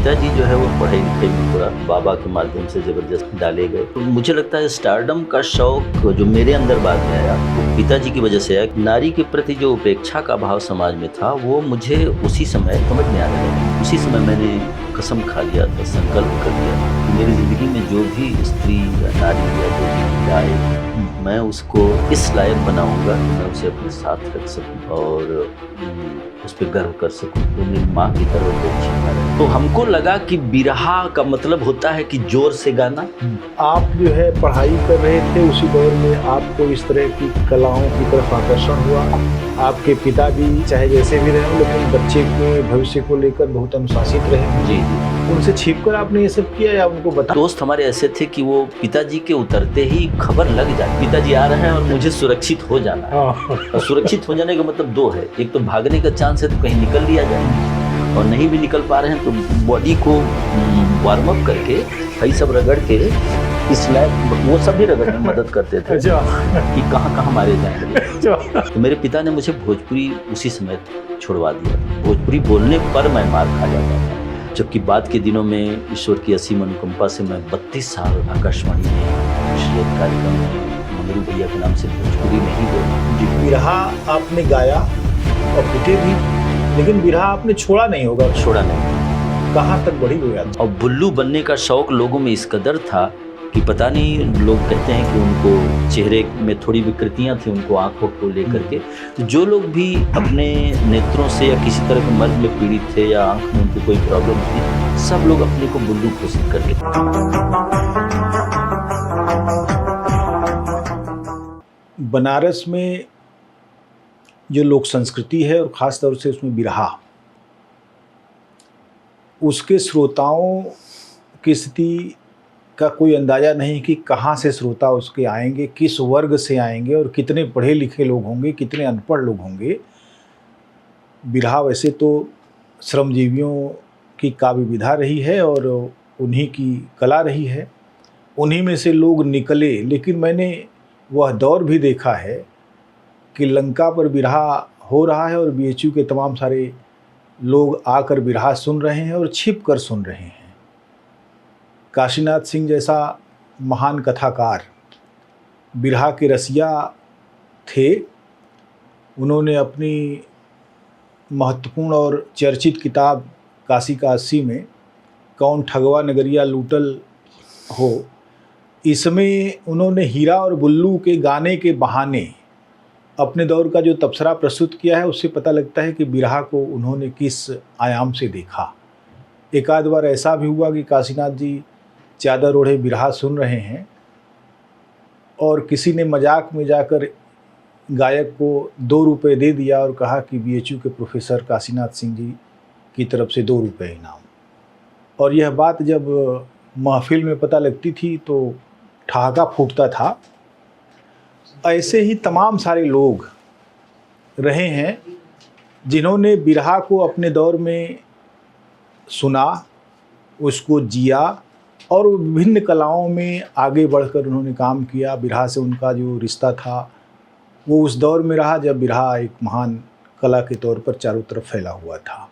पिताजी जो है वो पढ़ाई लिखाई में थोड़ा बाबा के माध्यम से ज़बरदस्त डाले गए। तो मुझे लगता है स्टारडम का शौक जो मेरे अंदर बाद में आया वो पिताजी की वजह से आया। नारी के प्रति जो उपेक्षा का भाव समाज में था वो मुझे उसी समय समझ में आने लगा। उसी समय मैंने कसम खा लिया था, संकल्प कर लिया कि मेरी ज़िंदगी में जो भी स्त्री या नारी या जो भी आए मैं उसको इस लायक बनाऊंगा कि मैं उसे अपने साथ रख सकूं और उस पर गर्व कर सकूं। तो मेरी माँ की तरह अपेक्षा है। तो हमको लगा कि बिरहा का मतलब होता है कि जोर से गाना। आप जो है पढ़ाई कर रहे थे, उसी दौर में आपको इस तरह की कलाओं की तरफ आकर्षण हुआ। आपके पिता भी चाहे जैसे भी रहे लेकिन बच्चे के भविष्य को लेकर बहुत अनुशासित रहे। जी, उनसे छिपकर आपने ये सब किया या उनको बता? दोस्त हमारे ऐसे थे कि वो पिताजी के उतरते ही खबर लग जाए पिताजी आ रहे हैं और मुझे सुरक्षित हो जाना है। और सुरक्षित हो जाने का मतलब दो है, एक तो भागने का चांस है तो कहीं निकल लिया जाए, और नहीं भी निकल पा रहे हैं तो बॉडी को वार्म अप करके भाई सब रगड़ के इस लायक वो सब भी रगड़ने में मदद करते थे कि कहाँ कहाँ मारे जाएंगे। तो मेरे पिता ने मुझे भोजपुरी उसी समय छुड़वा दिया। भोजपुरी बोलने पर मैं मार खा जाता था, जबकि बाद के दिनों में ईश्वर की असीम अनुकंपा से मैं 32 साल आकाशवाणी में विशेष कार्यक्रम में मंगरू भैया के नाम से भोजपुरी में ही बोला। बिरहा आपने गाया और पिटे भी, लेकिन बिरहा आपने छोड़ा नहीं होगा। छोड़ा नहीं। कहाँ तक बढ़ी हुई याद? और बुल्लू बनने का शौक लोगों में इस कदर था कि पता नहीं, लोग कहते हैं कि उनको चेहरे में थोड़ी विकृतियां थी उनको आंखों को लेकर के। तो जो लोग भी अपने नेत्रों से या किसी तरह के मर्ज में पीड़ित थे या आंख में उनको कोई प्रॉब्लम थी, सब लोग अपने को बुल्लू घोषित करके। बनारस में जो लोक संस्कृति है और ख़ास तौर से उसमें बिरहा, उसके श्रोताओं की स्थिति का कोई अंदाज़ा नहीं कि कहाँ से श्रोता उसके आएंगे, किस वर्ग से आएंगे और कितने पढ़े लिखे लोग होंगे, कितने अनपढ़ लोग होंगे। बिरहा वैसे तो श्रमजीवियों की काव्य विधा रही है और उन्हीं की कला रही है, उन्हीं में से लोग निकले। लेकिन मैंने वह दौर भी देखा है कि लंका पर बिरहा हो रहा है और बीएचयू के तमाम सारे लोग आकर बिरहा सुन रहे हैं और छिप कर सुन रहे हैं। काशीनाथ सिंह जैसा महान कथाकार बिरहा के रसिया थे। उन्होंने अपनी महत्वपूर्ण और चर्चित किताब काशी का 80 में कौन ठगवा नगरिया लूटल हो, इसमें उन्होंने हीरा और बुल्लू के गाने के बहाने अपने दौर का जो तबसरा प्रस्तुत किया है, उससे पता लगता है कि बिरहा को उन्होंने किस आयाम से देखा। एक आध बार ऐसा भी हुआ कि काशीनाथ जी चादर ओढ़े बिरहा सुन रहे हैं और किसी ने मजाक में जाकर गायक को 2 रुपये दे दिया और कहा कि बीएचयू के प्रोफेसर काशीनाथ सिंह जी की तरफ से 2 रुपये इनाम। और यह बात जब महफिल में पता लगती थी तो ठहाका फूटता था। ऐसे ही तमाम सारे लोग रहे हैं जिन्होंने बिरहा को अपने दौर में सुना, उसको जिया और विभिन्न कलाओं में आगे बढ़कर उन्होंने काम किया। बिरहा से उनका जो रिश्ता था वो उस दौर में रहा जब बिरहा एक महान कला के तौर पर चारों तरफ फैला हुआ था।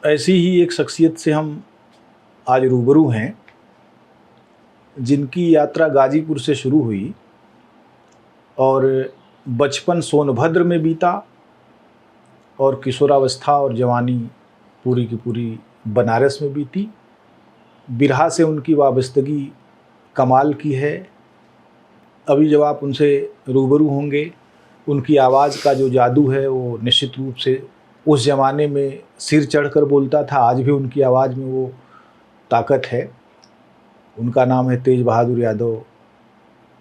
ऐसी ही एक शख्सियत से हम आज रूबरू हैं जिनकी यात्रा गाजीपुर से शुरू हुई और बचपन सोनभद्र में बीता और किशोरावस्था और जवानी पूरी की पूरी बनारस में बीती। बिरहा से उनकी वाबस्तगी कमाल की है। अभी जब आप उनसे रूबरू होंगे, उनकी आवाज़ का जो जादू है वो निश्चित रूप से उस ज़माने में सिर चढ़कर बोलता था, आज भी उनकी आवाज़ में वो ताकत है। उनका नाम है तेज बहादुर यादव,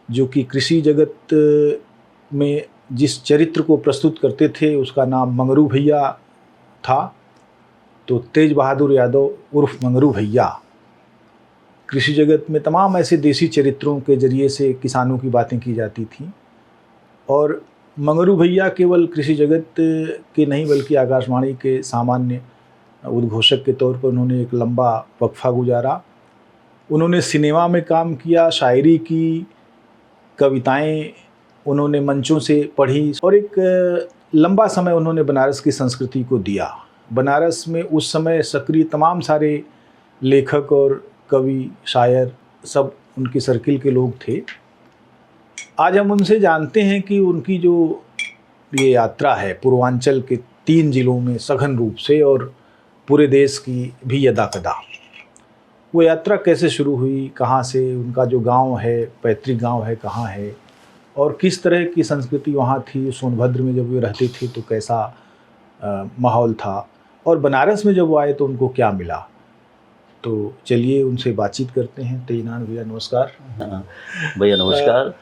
जो कि कृषि जगत में जिस चरित्र को प्रस्तुत करते थे उसका नाम मंगरू भैया था। तो तेज बहादुर यादव उर्फ मंगरू भैया कृषि जगत में तमाम ऐसे देसी चरित्रों के जरिए से किसानों की बातें की जाती थी। और मंगरू भैया केवल कृषि जगत के नहीं बल्कि आकाशवाणी के सामान्य उद्घोषक के तौर पर उन्होंने एक लंबा वक्फा गुजारा। उन्होंने सिनेमा में काम किया, शायरी की, कविताएं उन्होंने मंचों से पढ़ी और एक लंबा समय उन्होंने बनारस की संस्कृति को दिया। बनारस में उस समय सक्रिय तमाम सारे लेखक और कवि, शायर सब उनके सर्किल के लोग थे। आज हम उनसे जानते हैं कि उनकी जो ये यात्रा है पूर्वांचल के 3 जिलों में सघन रूप से और पूरे देश की भी यदाकदा, वो यात्रा कैसे शुरू हुई, कहाँ से, उनका जो गांव है, पैतृक गांव है कहाँ है, और किस तरह की संस्कृति वहाँ थी। सोनभद्र में जब वे रहते थे तो कैसा माहौल था, और बनारस में जब वो आए तो उनको क्या मिला। तो चलिए उनसे बातचीत करते हैं। तेजनान भैया नमस्कार। हाँ भैया नमस्कार,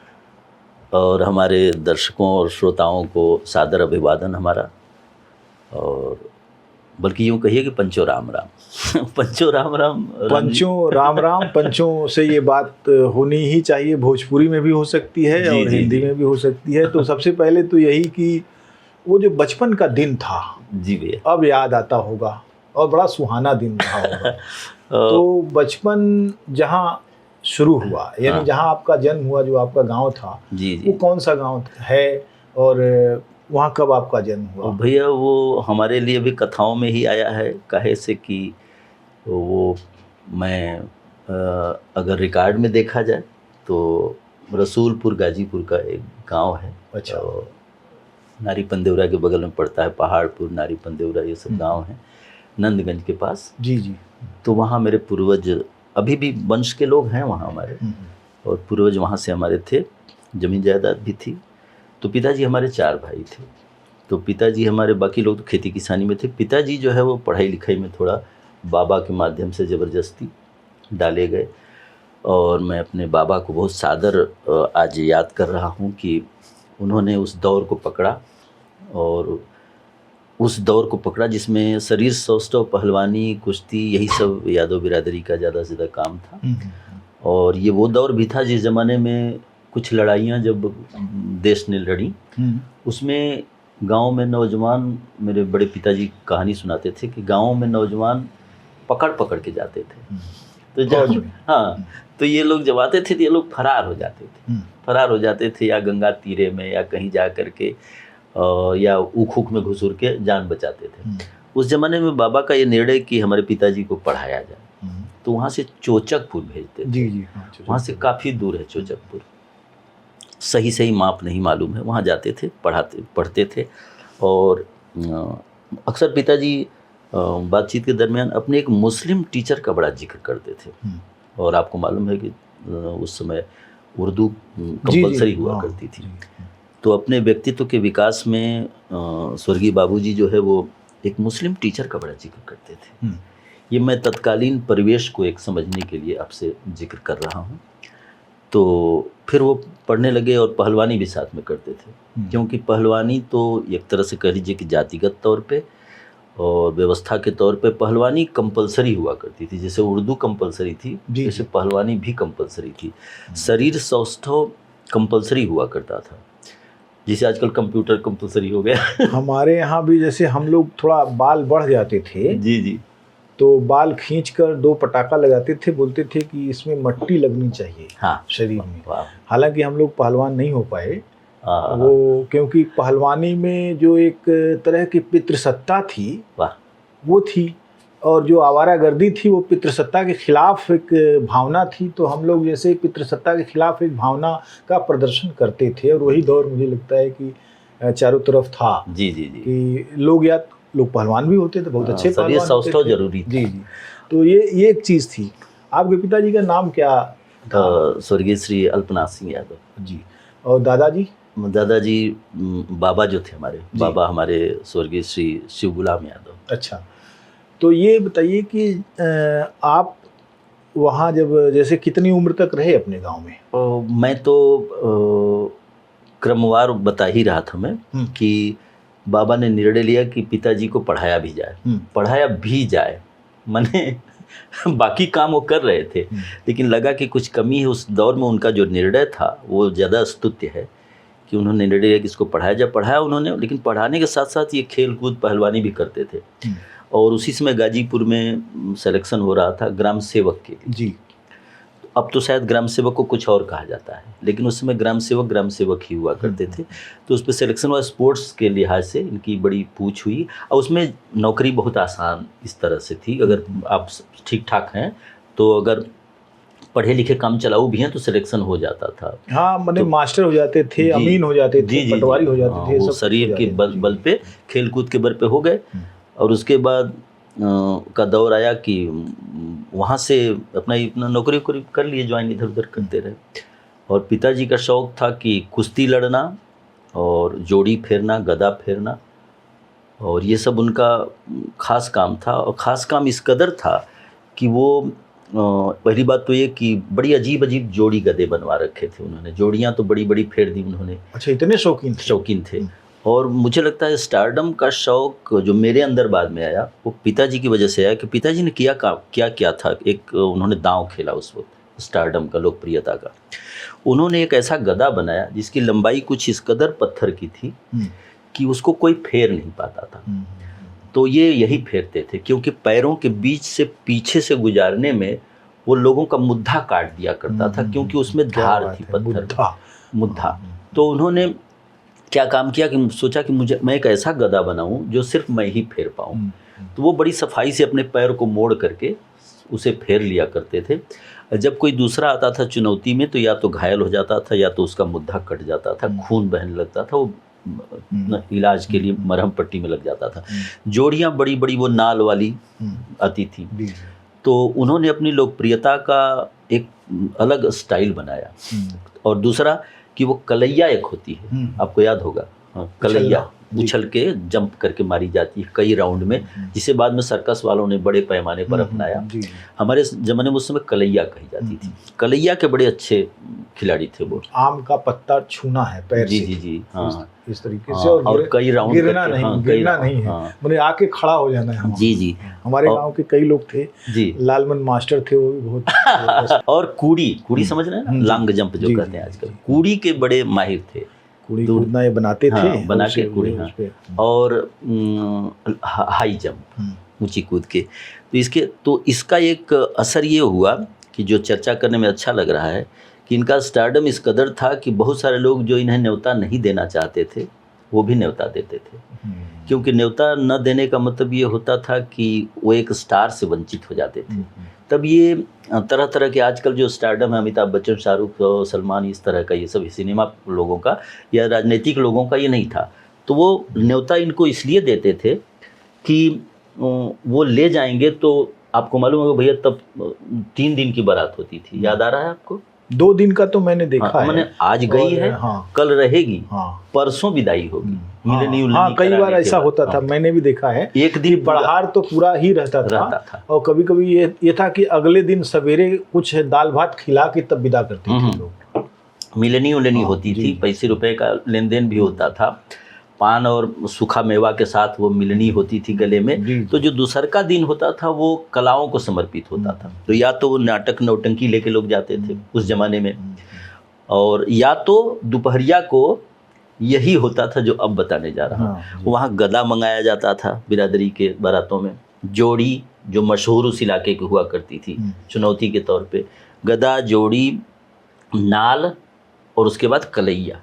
और हमारे दर्शकों और श्रोताओं को सादर अभिवादन हमारा। और बल्कि यूँ कहिए कि पंचो राम राम पंचो राम राम, पंचों राम राम। पंचों से ये बात होनी ही चाहिए। भोजपुरी में भी हो सकती है और हिंदी में भी हो सकती है। तो सबसे पहले तो यही कि वो जो बचपन का दिन था जी भैया, अब याद आता होगा और बड़ा सुहाना दिन रहा होगा। तो बचपन जहाँ शुरू हुआ, यानी जहाँ आपका जन्म हुआ, जो आपका गांव था, जी जी, वो कौन सा गांव है और वहाँ कब आपका जन्म हुआ? भैया वो हमारे लिए भी कथाओं में ही आया है, काहे से कि वो मैं अगर रिकॉर्ड में देखा जाए तो रसूलपुर गाजीपुर का एक गांव है। अच्छा। तो नारी पंदेवरा के बगल में पड़ता है, पहाड़पुर, नारी पंदेवरा, ये सब गांव हैं नंदगंज के पास। जी जी। तो वहाँ मेरे पूर्वज, अभी भी वंश के लोग हैं वहाँ हमारे, और पूर्वज वहाँ से हमारे थे, ज़मीन जायदाद भी थी। तो पिताजी हमारे 4 भाई थे। तो पिताजी हमारे, बाकी लोग तो खेती किसानी में थे। पिताजी जो है वो पढ़ाई लिखाई में थोड़ा बाबा के माध्यम से ज़बरदस्ती डाले गए, और मैं अपने बाबा को बहुत सादर आज याद कर रहा हूँ कि उन्होंने उस दौर को पकड़ा, और उस दौर को पकड़ा जिसमें शरीर सौष्ठव, पहलवानी, कुश्ती, यही सब यादव बिरादरी का ज़्यादा से ज़्यादा काम था। और ये वो दौर भी था जिस ज़माने में कुछ लड़ाइयाँ जब देश ने लड़ी, उसमें गांव में नौजवान, मेरे बड़े पिताजी कहानी सुनाते थे कि गांव में नौजवान पकड़ पकड़ के जाते थे। तो जब हाँ, तो ये लोग जब आते थे तो ये लोग फरार हो जाते थे। फरार हो जाते थे या गंगा तीरे में या कहीं जा कर के, या ऊख ऊख में घुसूर के जान बचाते थे। उस ज़माने में बाबा का ये निर्णय कि हमारे पिताजी को पढ़ाया जाए, तो वहाँ से चोचकपुर भेजते थे। जी जी। वहाँ से काफ़ी दूर है चोचकपुर, सही माप नहीं मालूम है। वहाँ जाते थे, पढ़ते थे। और अक्सर पिताजी बातचीत के दरमियान अपने एक मुस्लिम टीचर का बड़ा जिक्र करते थे। और आपको मालूम है कि उस समय उर्दू कंपलसरी हुआ करती थी। तो अपने व्यक्तित्व के विकास में स्वर्गीय बाबूजी जो है वो एक मुस्लिम टीचर का बड़ा जिक्र करते थे। ये मैं तत्कालीन परिवेश को एक समझने के लिए आपसे जिक्र कर रहा हूँ। तो फिर वो पढ़ने लगे और पहलवानी भी साथ में करते थे, क्योंकि पहलवानी तो एक तरह से कह लीजिए कि जातिगत तौर पे और व्यवस्था के तौर पे पहलवानी कंपलसरी हुआ करती थी। जैसे उर्दू कंपलसरी थी, जैसे पहलवानी भी कंपलसरी थी। शरीर सौष्ठव कंपलसरी हुआ करता था, जिसे आजकल कंप्यूटर कंपलसरी हो गया। हमारे यहाँ भी जैसे हम लोग थोड़ा बाल बढ़ जाते थे, जी जी, तो बाल खींचकर 2 पटाखा लगाते थे, बोलते थे कि इसमें मट्टी लगनी चाहिए। हाँ, शरीर में। हालांकि हम लोग पहलवान नहीं हो पाए वो, क्योंकि पहलवानी में जो एक तरह की पितृसत्ता थी वो थी, और जो आवारागर्दी थी वो पितृसत्ता के खिलाफ एक भावना थी। तो हम लोग जैसे पितृसत्ता के खिलाफ एक भावना का प्रदर्शन करते थे, और वही दौर मुझे लगता है कि चारों तरफ था। जी जी जी, कि लोग पहलवान भी होते थे, बहुत अच्छे पहलवान होते थे। जरूरी जी जी। तो ये एक चीज़ थी। आपके पिताजी का नाम क्या था? स्वर्गीय श्री अल्पनाथ सिंह यादव जी। और दादाजी? दादाजी बाबा जो थे हमारे, बाबा हमारे स्वर्गीय श्री शिव गुलाम यादव। अच्छा, तो ये बताइए कि आप वहाँ जब जैसे कितनी उम्र तक रहे अपने गांव में? मैं तो क्रमवार बता ही रहा था मैं कि बाबा ने निर्णय लिया कि पिताजी को पढ़ाया भी जाए। माने बाकी काम वो कर रहे थे, लेकिन लगा कि कुछ कमी है। उस दौर में उनका जो निर्णय था वो ज़्यादा स्तुत्य है कि उन्होंने निर्णय लिया कि इसको पढ़ाया उन्होंने। लेकिन पढ़ाने के साथ साथ ये खेल कूद पहलवानी भी करते थे। और उसी समय गाजीपुर में सिलेक्शन हो रहा था ग्राम सेवक के लिए। जी। अब तो शायद ग्राम सेवक को कुछ और कहा जाता है, लेकिन उस समय ग्राम सेवक ही हुआ करते थे। तो उस पर सिलेक्शन हुआ, स्पोर्ट्स के लिहाज से इनकी बड़ी पूछ हुई और उसमें नौकरी बहुत आसान इस तरह से थी, अगर आप ठीक ठाक हैं तो अगर पढ़े लिखे काम चलाऊ भी हैं तो सिलेक्शन हो जाता था। हाँ, मैंने मास्टर हो जाते थे, अमीन हो जाते थे, पटवारी हो जाते थे, वो शरीर के बल पे, खेल कूद के बल पे हो गए। और उसके बाद का दौर आया कि वहाँ से अपना नौकरी कर लिए, ज्वाइन इधर उधर करते रहे। और पिताजी का शौक़ था कि कुश्ती लड़ना और जोड़ी फेरना, गदा फेरना, और ये सब उनका ख़ास काम था। और ख़ास काम इस कदर था कि वो पहली बात तो ये कि बड़ी अजीब जोड़ी गदे बनवा रखे थे उन्होंने, जोड़ियाँ तो बड़ी बड़ी फेर दी उन्होंने। अच्छा, इतने शौकीन थे। और मुझे लगता है स्टारडम का शौक़ जो मेरे अंदर बाद में आया वो पिताजी की वजह से आया कि पिताजी ने क्या था। एक उन्होंने दांव खेला उस वक्त स्टारडम का, लोकप्रियता का। उन्होंने एक ऐसा गदा बनाया जिसकी लंबाई कुछ इस कदर पत्थर की थी कि उसको कोई फेर नहीं पाता था। तो ये यही फेरते थे, क्योंकि पैरों के बीच से पीछे से गुजारने में वो लोगों का मुद्दा काट दिया करता था, क्योंकि उसमें धार थी, पत्थर मुद्दा। तो उन्होंने क्या काम किया कि सोचा कि मैं एक ऐसा गदा बनाऊं जो सिर्फ मैं ही फेर पाऊं। तो वो बड़ी सफाई से अपने पैर को मोड़ करके उसे फेर लिया करते थे। जब कोई दूसरा आता था चुनौती में तो या तो घायल हो जाता था या तो उसका मुद्दा कट जाता था, खून बहने लगता था, वो इलाज के लिए मरहम पट्टी में लग जाता था। जोड़ियाँ बड़ी बड़ी वो नाल वाली आती थी। तो उन्होंने अपनी लोकप्रियता का एक अलग स्टाइल बनाया। और दूसरा कि वो कलैया एक होती है, आपको याद होगा, कलैया उछल के जंप करके मारी जाती है कई राउंड में, जिसे बाद में सर्कस वालों ने बड़े पैमाने पर अपनाया। हमारे ज़माने में उस समय कलैया कही जाती थी। कलैया के बड़े अच्छे खिलाड़ी थे वो। आम का पत्ता छूना है पैर से, जी हाँ, इस तरीके से। और कई राउंड गिरना नहीं है, मैंने आके खड़ा हो जाना है। जी हमारे गांव के कई लोग थे जी, लालमन मास्टर थे, वो भी बहुत और कूड़ी समझ रहे हैं ना, लॉन्ग जंप जो कहते हैं आजकल, कूड़ी के बड़े माहिर थे। कूड़ना ये बनाते थे, बना के कूड़ी। और हाई जंप, ऊंची कूद के। तो इसका एक असर ये हुआ कि जो चर्चा करने में अच्छा लग रहा है कि इनका स्टारडम इस कदर था कि बहुत सारे लोग जो इन्हें न्योता नहीं देना चाहते थे वो भी न्योता देते थे। क्योंकि न्योता न देने का मतलब ये होता था कि वो एक स्टार से वंचित हो जाते थे। तब ये तरह तरह के आजकल जो स्टारडम है, अमिताभ बच्चन, शाहरुख, सलमान, इस तरह का, ये सब सिनेमा लोगों का या राजनीतिक लोगों का ये नहीं था। तो वो न्योता इनको इसलिए देते थे कि वो ले जाएंगे तो आपको मालूम होगा भैया, तब 3 दिन की बारात होती थी, याद आ रहा है आपको? 2 दिन का तो मैंने देखा है। मैंने आज गई है, कल रहेगी, परसों विदाई होगी। कई बार ऐसा होता था, मैंने भी देखा है। एक दिन बड़हार तो पूरा ही रहता था। और कभी कभी ये था कि अगले दिन सवेरे कुछ दाल भात खिला के तब विदा करते थे लोग। मिलनी होती थी, पैसे रुपए का लेन देन भी होता था। पान और सूखा मेवा के साथ वो मिलनी होती थी गले में। तो जो दूसर का दिन होता था वो कलाओं को समर्पित होता था। तो या तो वो नाटक नौटंकी लेके लोग जाते थे उस जमाने में, और या तो दोपहरिया को यही होता था जो अब बताने जा रहा हूँ। वहाँ गदा मंगाया जाता था बिरादरी के बारातों में। जोड़ी जो मशहूर उस इलाके की हुआ करती थी चुनौती के तौर पे, गदा, जोड़ी, नाल और उसके बाद कलैया।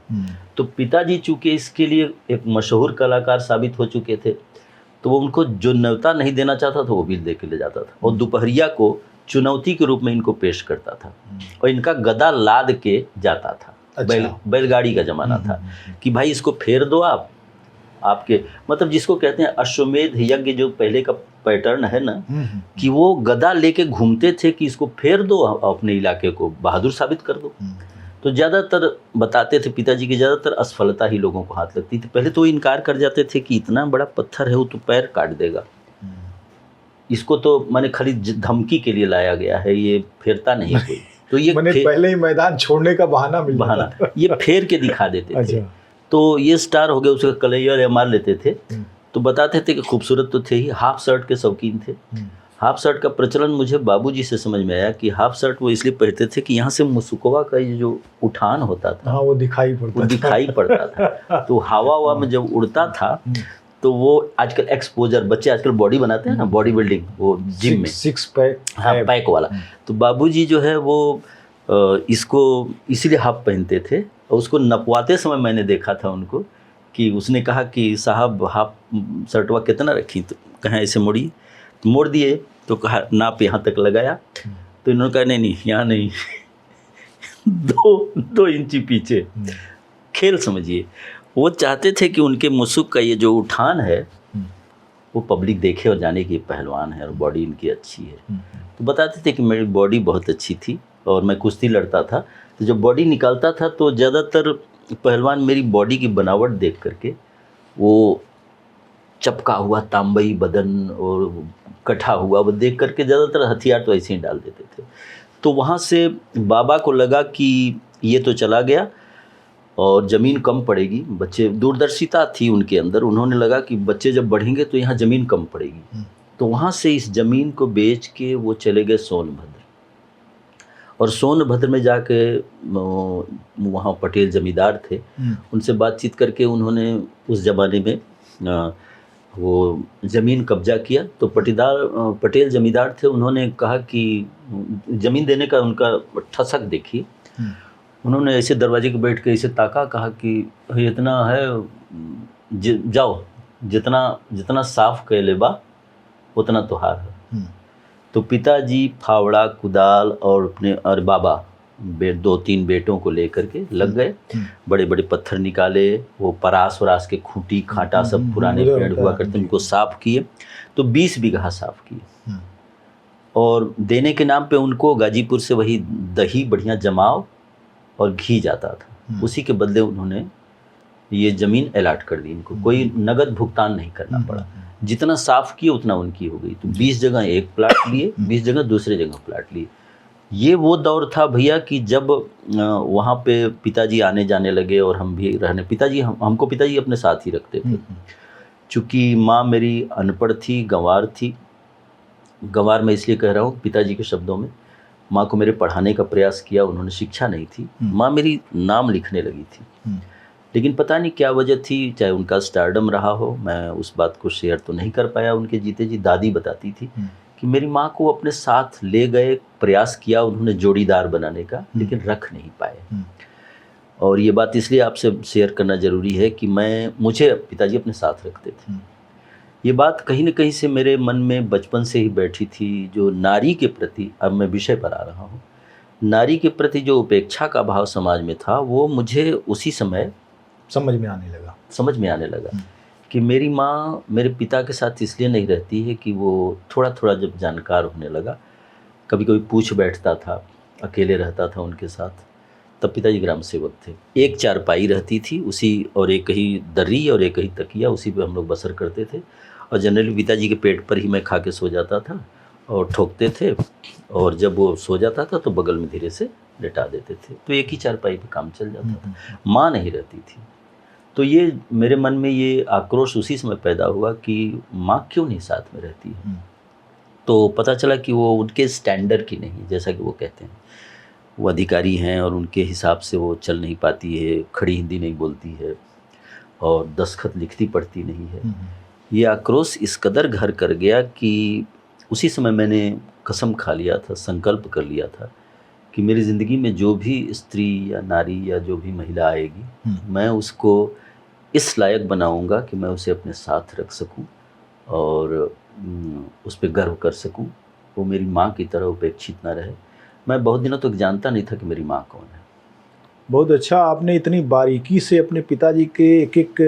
तो पिताजी चूँकि इसके लिए एक मशहूर कलाकार साबित हो चुके थे, तो वो उनको जो न्योता नहीं देना चाहता था वो भी दे के ले जाता था, और दोपहरिया को चुनौती के रूप में इनको पेश करता था। और इनका गदा लाद के जाता था। अच्छा। बैलगाड़ी का ज़माना था कि भाई इसको फेर दो आपके, मतलब जिसको कहते हैं अश्वमेध यज्ञ, जो पहले का पैटर्न है ना, कि वो गदा लेके घूमते थे कि इसको फेर दो, अपने इलाके को बहादुर साबित कर दो। तो ज़्यादातर बताते थे पिताजी की, ज़्यादातर असफलता ही लोगों को हाथ लगती थी। पहले तो वो इनकार कर जाते थे कि इतना बड़ा पत्थर है वो तो पैर काट देगा, इसको तो मैंने खाली धमकी के लिए लाया गया है, ये फेरता नहीं कोई। तो ये पहले ही मैदान छोड़ने का बहाना ये फेर के दिखा देते थे। तो ये स्टार हो गए, उसका कलैया मार लेते थे। तो बताते थे कि खूबसूरत तो थे ही, हाफ शर्ट के शौकीन थे। हाफ शर्ट का प्रचलन मुझे बाबूजी से समझ में आया कि हाफ शर्ट वो इसलिए पहनते थे कि यहाँ से मुसुकवा का ये जो उठान होता था वो दिखाई पड़ता था। तो हवा में जब उड़ता था तो वो आजकल एक्सपोजर, बच्चे आजकल बॉडी बनाते हैं ना, बॉडी बिल्डिंग, वो जिम में 6 पैक, पैक वाला। तो बाबूजी जो है वो इसको इसीलिए हाफ पहनते थे। और उसको नपवाते समय मैंने देखा था उनको कि उसने कहा कि साहब हाफ शर्टवा कितना रखी, तो कहाँ ऐसे मोड़ी, मोड़ दिए तो कहा नाप यहाँ तक लगाया, तो इन्होंने कहा नहीं यहाँ नहीं 2 इंची पीछे। खेल समझिए, वो चाहते थे कि उनके मुसुक का ये जो उठान है वो पब्लिक देखे और जाने की पहलवान है और बॉडी इनकी अच्छी है। तो बताते थे कि मेरी बॉडी बहुत अच्छी थी और मैं कुश्ती लड़ता था, तो जब बॉडी निकालता था तो ज़्यादातर पहलवान मेरी बॉडी की बनावट देख करके, वो चपका हुआ तांबई बदन और कटा हुआ वो देख करके ज़्यादातर हथियार तो ऐसे ही डाल देते थे। तो वहाँ से बाबा को लगा कि ये तो चला गया और ज़मीन कम पड़ेगी, बच्चे, दूरदर्शिता थी उनके अंदर, उन्होंने लगा कि बच्चे जब बढ़ेंगे तो यहाँ ज़मीन कम पड़ेगी। तो वहाँ से इस ज़मीन को बेच के वो चले गए सोनभद्र, और सोनभद्र में जाके वहाँ पटेल जमींदार थे, उनसे बातचीत करके उन्होंने उस ज़माने में वो ज़मीन कब्जा किया। तो पटेल जमींदार थे, उन्होंने कहा कि ज़मीन देने का उनका ठसक देखी, उन्होंने ऐसे दरवाजे के बैठ के ऐसे ताका, कहा कि इतना है, जाओ जितना साफ कह लेबा उतना तुहार है। तो पिताजी फावड़ा कुदाल और बाबा 2-3 बेटों को लेकर के लग गए, बड़े बड़े पत्थर निकाले, वो परास वरास के खूंटी खाटा सब पुराने पेड़ हुआ करते उनको साफ किए, तो 20 बीघा साफ किए। और देने के नाम पे उनको गाजीपुर से वही दही बढ़िया जमाव और घी जाता था, उसी के बदले उन्होंने ये ज़मीन अलाट कर दी इनको, कोई नगद भुगतान नहीं करना पड़ा, जितना साफ किए उतना उनकी हो गई। तो 20 जगह एक प्लाट लिए, 20 जगह दूसरे जगह प्लाट लिए। ये वो दौर था भैया कि जब वहाँ पे पिताजी आने जाने लगे और हम भी रहने, हमको पिताजी अपने साथ ही रखते थे। चूँकि माँ मेरी अनपढ़ थी, गंवार थी, गंवार मैं इसलिए कह रहा हूँ पिताजी के शब्दों में, माँ को मेरे पढ़ाने का प्रयास किया, उन्होंने शिक्षा नहीं थी, माँ मेरी नाम लिखने लगी थी, लेकिन पता नहीं क्या वजह थी, चाहे उनका स्टारडम रहा हो, मैं उस बात को शेयर तो नहीं कर पाया उनके जीते जी। दादी बताती थी कि मेरी माँ को अपने साथ ले गए, प्रयास किया उन्होंने जोड़ीदार बनाने का, लेकिन रख नहीं पाए। और ये बात इसलिए आपसे शेयर करना ज़रूरी है कि मुझे पिताजी अपने साथ रखते थे। ये बात कहीं न कहीं से मेरे मन में बचपन से ही बैठी थी, जो नारी के प्रति, अब मैं विषय पर आ रहा हूँ, नारी के प्रति जो उपेक्षा का भाव समाज में था, वो मुझे उसी समय समझ में आने लगा कि मेरी माँ मेरे पिता के साथ इसलिए नहीं रहती है कि वो थोड़ा थोड़ा जब जानकार होने लगा, कभी कभी पूछ बैठता था, अकेले रहता था उनके साथ। तब पिताजी ग्राम सेवक थे, एक चारपाई रहती थी उसी, और एक ही दर्री और एक ही तकिया, उसी पे हम लोग बसर करते थे। और जनरली पिताजी के पेट पर ही मैं खा के सो जाता था और ठोकते थे, और जब वो सो जाता था तो बगल में धीरे से लेटा देते थे, तो एक ही चारपाई पे काम चल जाता था। माँ नहीं रहती थी। तो ये मेरे मन में ये आक्रोश उसी समय पैदा हुआ कि माँ क्यों नहीं साथ में रहती है। तो पता चला कि वो उनके स्टैंडर्ड की नहीं, जैसा कि वो कहते हैं, वो अधिकारी हैं और उनके हिसाब से वो चल नहीं पाती है, खड़ी हिंदी नहीं बोलती है और दस्तखत लिखती पढ़ती नहीं है। ये आक्रोश इस कदर घर कर गया कि उसी समय मैंने कसम खा लिया था, संकल्प कर लिया था कि मेरी ज़िंदगी में जो भी स्त्री या नारी या जो भी महिला आएगी, मैं उसको इस लायक बनाऊंगा कि मैं उसे अपने साथ रख सकूं और उस पर गर्व कर सकूं, वो मेरी माँ की तरह उपेक्षित ना रहे। मैं बहुत दिनों तक जानता नहीं था कि मेरी माँ कौन है। बहुत अच्छा, आपने इतनी बारीकी से अपने पिताजी के एक एक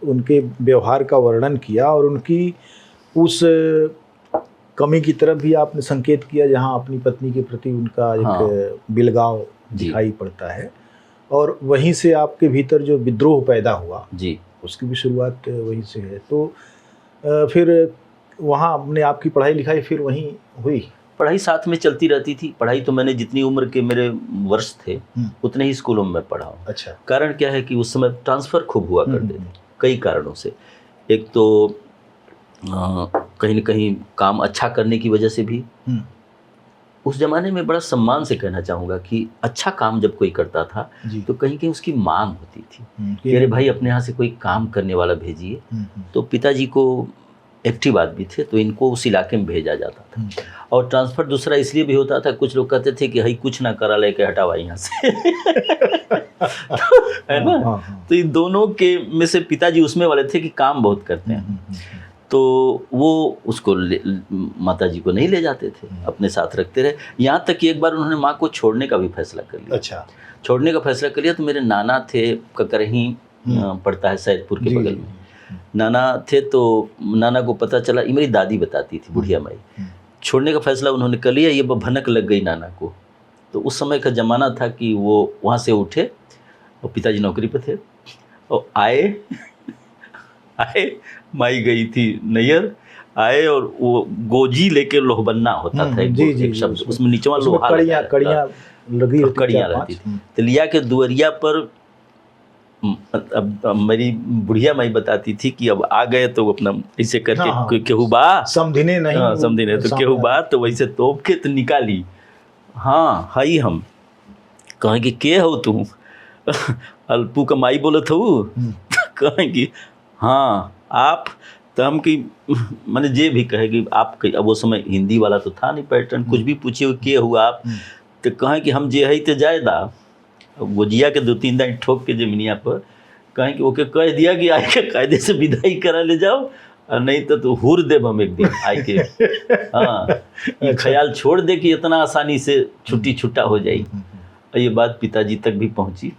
उनके व्यवहार का वर्णन किया और उनकी उस कमी की तरफ भी आपने संकेत किया जहाँ अपनी पत्नी के प्रति उनका एक बिलगाव दिखाई पड़ता है, और वहीं से आपके भीतर जो विद्रोह पैदा हुआ जी, उसकी भी शुरुआत वहीं से है। तो फिर वहाँ अपने आपकी पढ़ाई लिखाई फिर वहीं हुई? पढ़ाई साथ में चलती रहती थी। पढ़ाई तो मैंने जितनी उम्र के मेरे वर्ष थे उतने ही स्कूलों में पढ़ा हूँ। अच्छा। कारण क्या है कि उस समय ट्रांसफ़र खूब हुआ करते थे, कई कारणों से। एक तो कहीं न कहीं काम अच्छा करने की वजह से भी, उस ज़माने में बड़ा सम्मान से कहना चाहूँगा कि अच्छा काम जब कोई करता था तो कहीं कहीं उसकी मांग होती थी कि अरे भाई अपने यहाँ से कोई काम करने वाला भेजिए। तो पिताजी को एक्टिव आदमी थे, तो इनको उस इलाके में भेजा जाता था। और ट्रांसफ़र दूसरा इसलिए भी होता था, कुछ लोग कहते थे कि हई कुछ ना करा, लेके हटावा यहाँ से है ना। तो इन दोनों के में से पिताजी उसमें वाले थे कि काम बहुत करते हैं, तो वो उसको माता जी को नहीं ले जाते थे, अपने साथ रखते रहे। यहाँ तक कि एक बार उन्होंने माँ को छोड़ने का भी फैसला कर लिया। अच्छा, छोड़ने का फैसला कर लिया। तो मेरे नाना थे, ककरही पड़ता है सैदपुर के बगल में, नाना थे। तो नाना को पता चला, ये मेरी दादी बताती थी, बुढ़िया माई, छोड़ने का फैसला उन्होंने कर लिया। ये भनक लग गई नाना को। तो उस समय का ज़माना था कि वो वहाँ से उठे और पिताजी नौकरी पे थे और आए माई गई थी नैयर, आए और वो गोजी लेके लोहबन्ना होता था एक शब्द, उसमें नीचवा लोहा कड़ियाँ रहती थी। तो लिया के दुअरिया पर, अब मेरी बुढ़िया माई बताती थी कि अब आ गए तो अपना ऐसे करके केहू बा समझने नहीं, समझने तो केहू बा, तो वैसे तोप के तो निकाली। हाँ हई हम कहें कि के हो तुम, अल्पू का माई बोलत हो, कहें कि हाँ आप। तो हम कि मैंने जे भी कहे कि आप, अब वो समय हिंदी वाला तो था नहीं पैटर्न, कुछ भी पूछिए के हुआ आप, तो कहें कि हम जे है तो जायदा गोजिया के 2-3 दाई ठोक के जमीनिया पर, कहें कि ओके कह दिया कि आए के कायदे से विदाई करा ले जाओ, और नहीं तो हुर देव हम एक दिन आए के। हाँ, ये ख्याल छोड़ दे कि इतना आसानी से छुट्टी छुट्टा हो जाएगी। और ये बात पिताजी तक भी पहुंची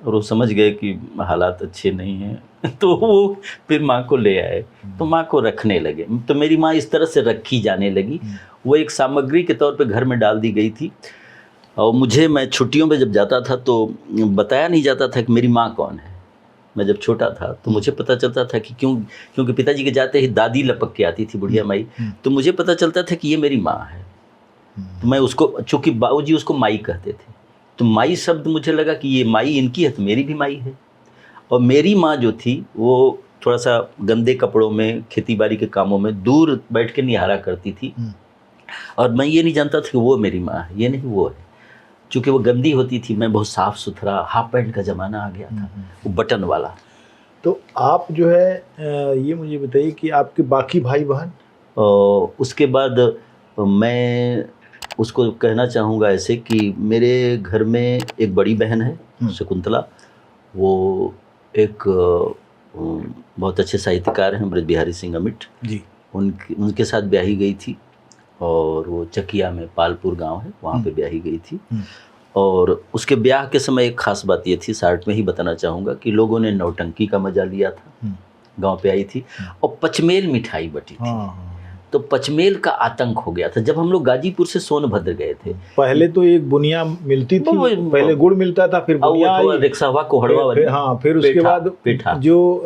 और वो समझ गए कि हालात अच्छे नहीं हैं। तो वो फिर माँ को ले आए, तो माँ को रखने लगे। तो मेरी माँ इस तरह से रखी जाने लगी, वो एक सामग्री के तौर पे घर में डाल दी गई थी। और मैं छुट्टियों में जब जाता था तो बताया नहीं जाता था कि मेरी माँ कौन है। मैं जब छोटा था तो मुझे पता चलता था कि क्योंकि पिताजी के जाते ही दादी लपक के आती थी, बुढ़िया माई, तो मुझे पता चलता था कि ये मेरी माँ है। तो मैं उसको, चूँकि बाबूजी उसको माई कहते थे, तो माई शब्द मुझे लगा कि ये माई इनकी है तो मेरी भी माई है। और मेरी माँ जो थी वो थोड़ा सा गंदे कपड़ों में, खेती बाड़ी के कामों में दूर बैठ के निहारा करती थी, और मैं ये नहीं जानता था कि वो मेरी माँ है, ये नहीं वो है। चूँकि वो गंदी होती थी, मैं बहुत साफ़ सुथरा, हाफ पैंट का ज़माना आ गया था, वो बटन वाला। तो आप जो है ये मुझे बताइए कि आपके बाकी भाई बहन? उसके बाद मैं उसको कहना चाहूँगा ऐसे कि मेरे घर में एक बड़ी बहन है शकुंतला, वो एक बहुत अच्छे साहित्यकार हैं, ब्रज बिहारी सिंह अमिट जी, उनके साथ ब्याही गई थी। और वो चकिया में पालपुर गांव है, वहाँ पे ब्याही गई थी। और उसके ब्याह के समय एक खास बात ये थी, शार्ट में ही बताना चाहूँगा, कि लोगों ने नौटंकी का मजा लिया था। गांव पे आई थी और पचमेल मिठाई बटी थी। तो पचमेल का आतंक हो गया था जब हम लोग गाजीपुर से सोनभद्र गए थे। पहले तो एक बुनिया मिलती थी, पहले गुड़ मिलता था, फिर बुनिया, रिक्शावा कोहड़वा वाली, फिर उसके बाद जो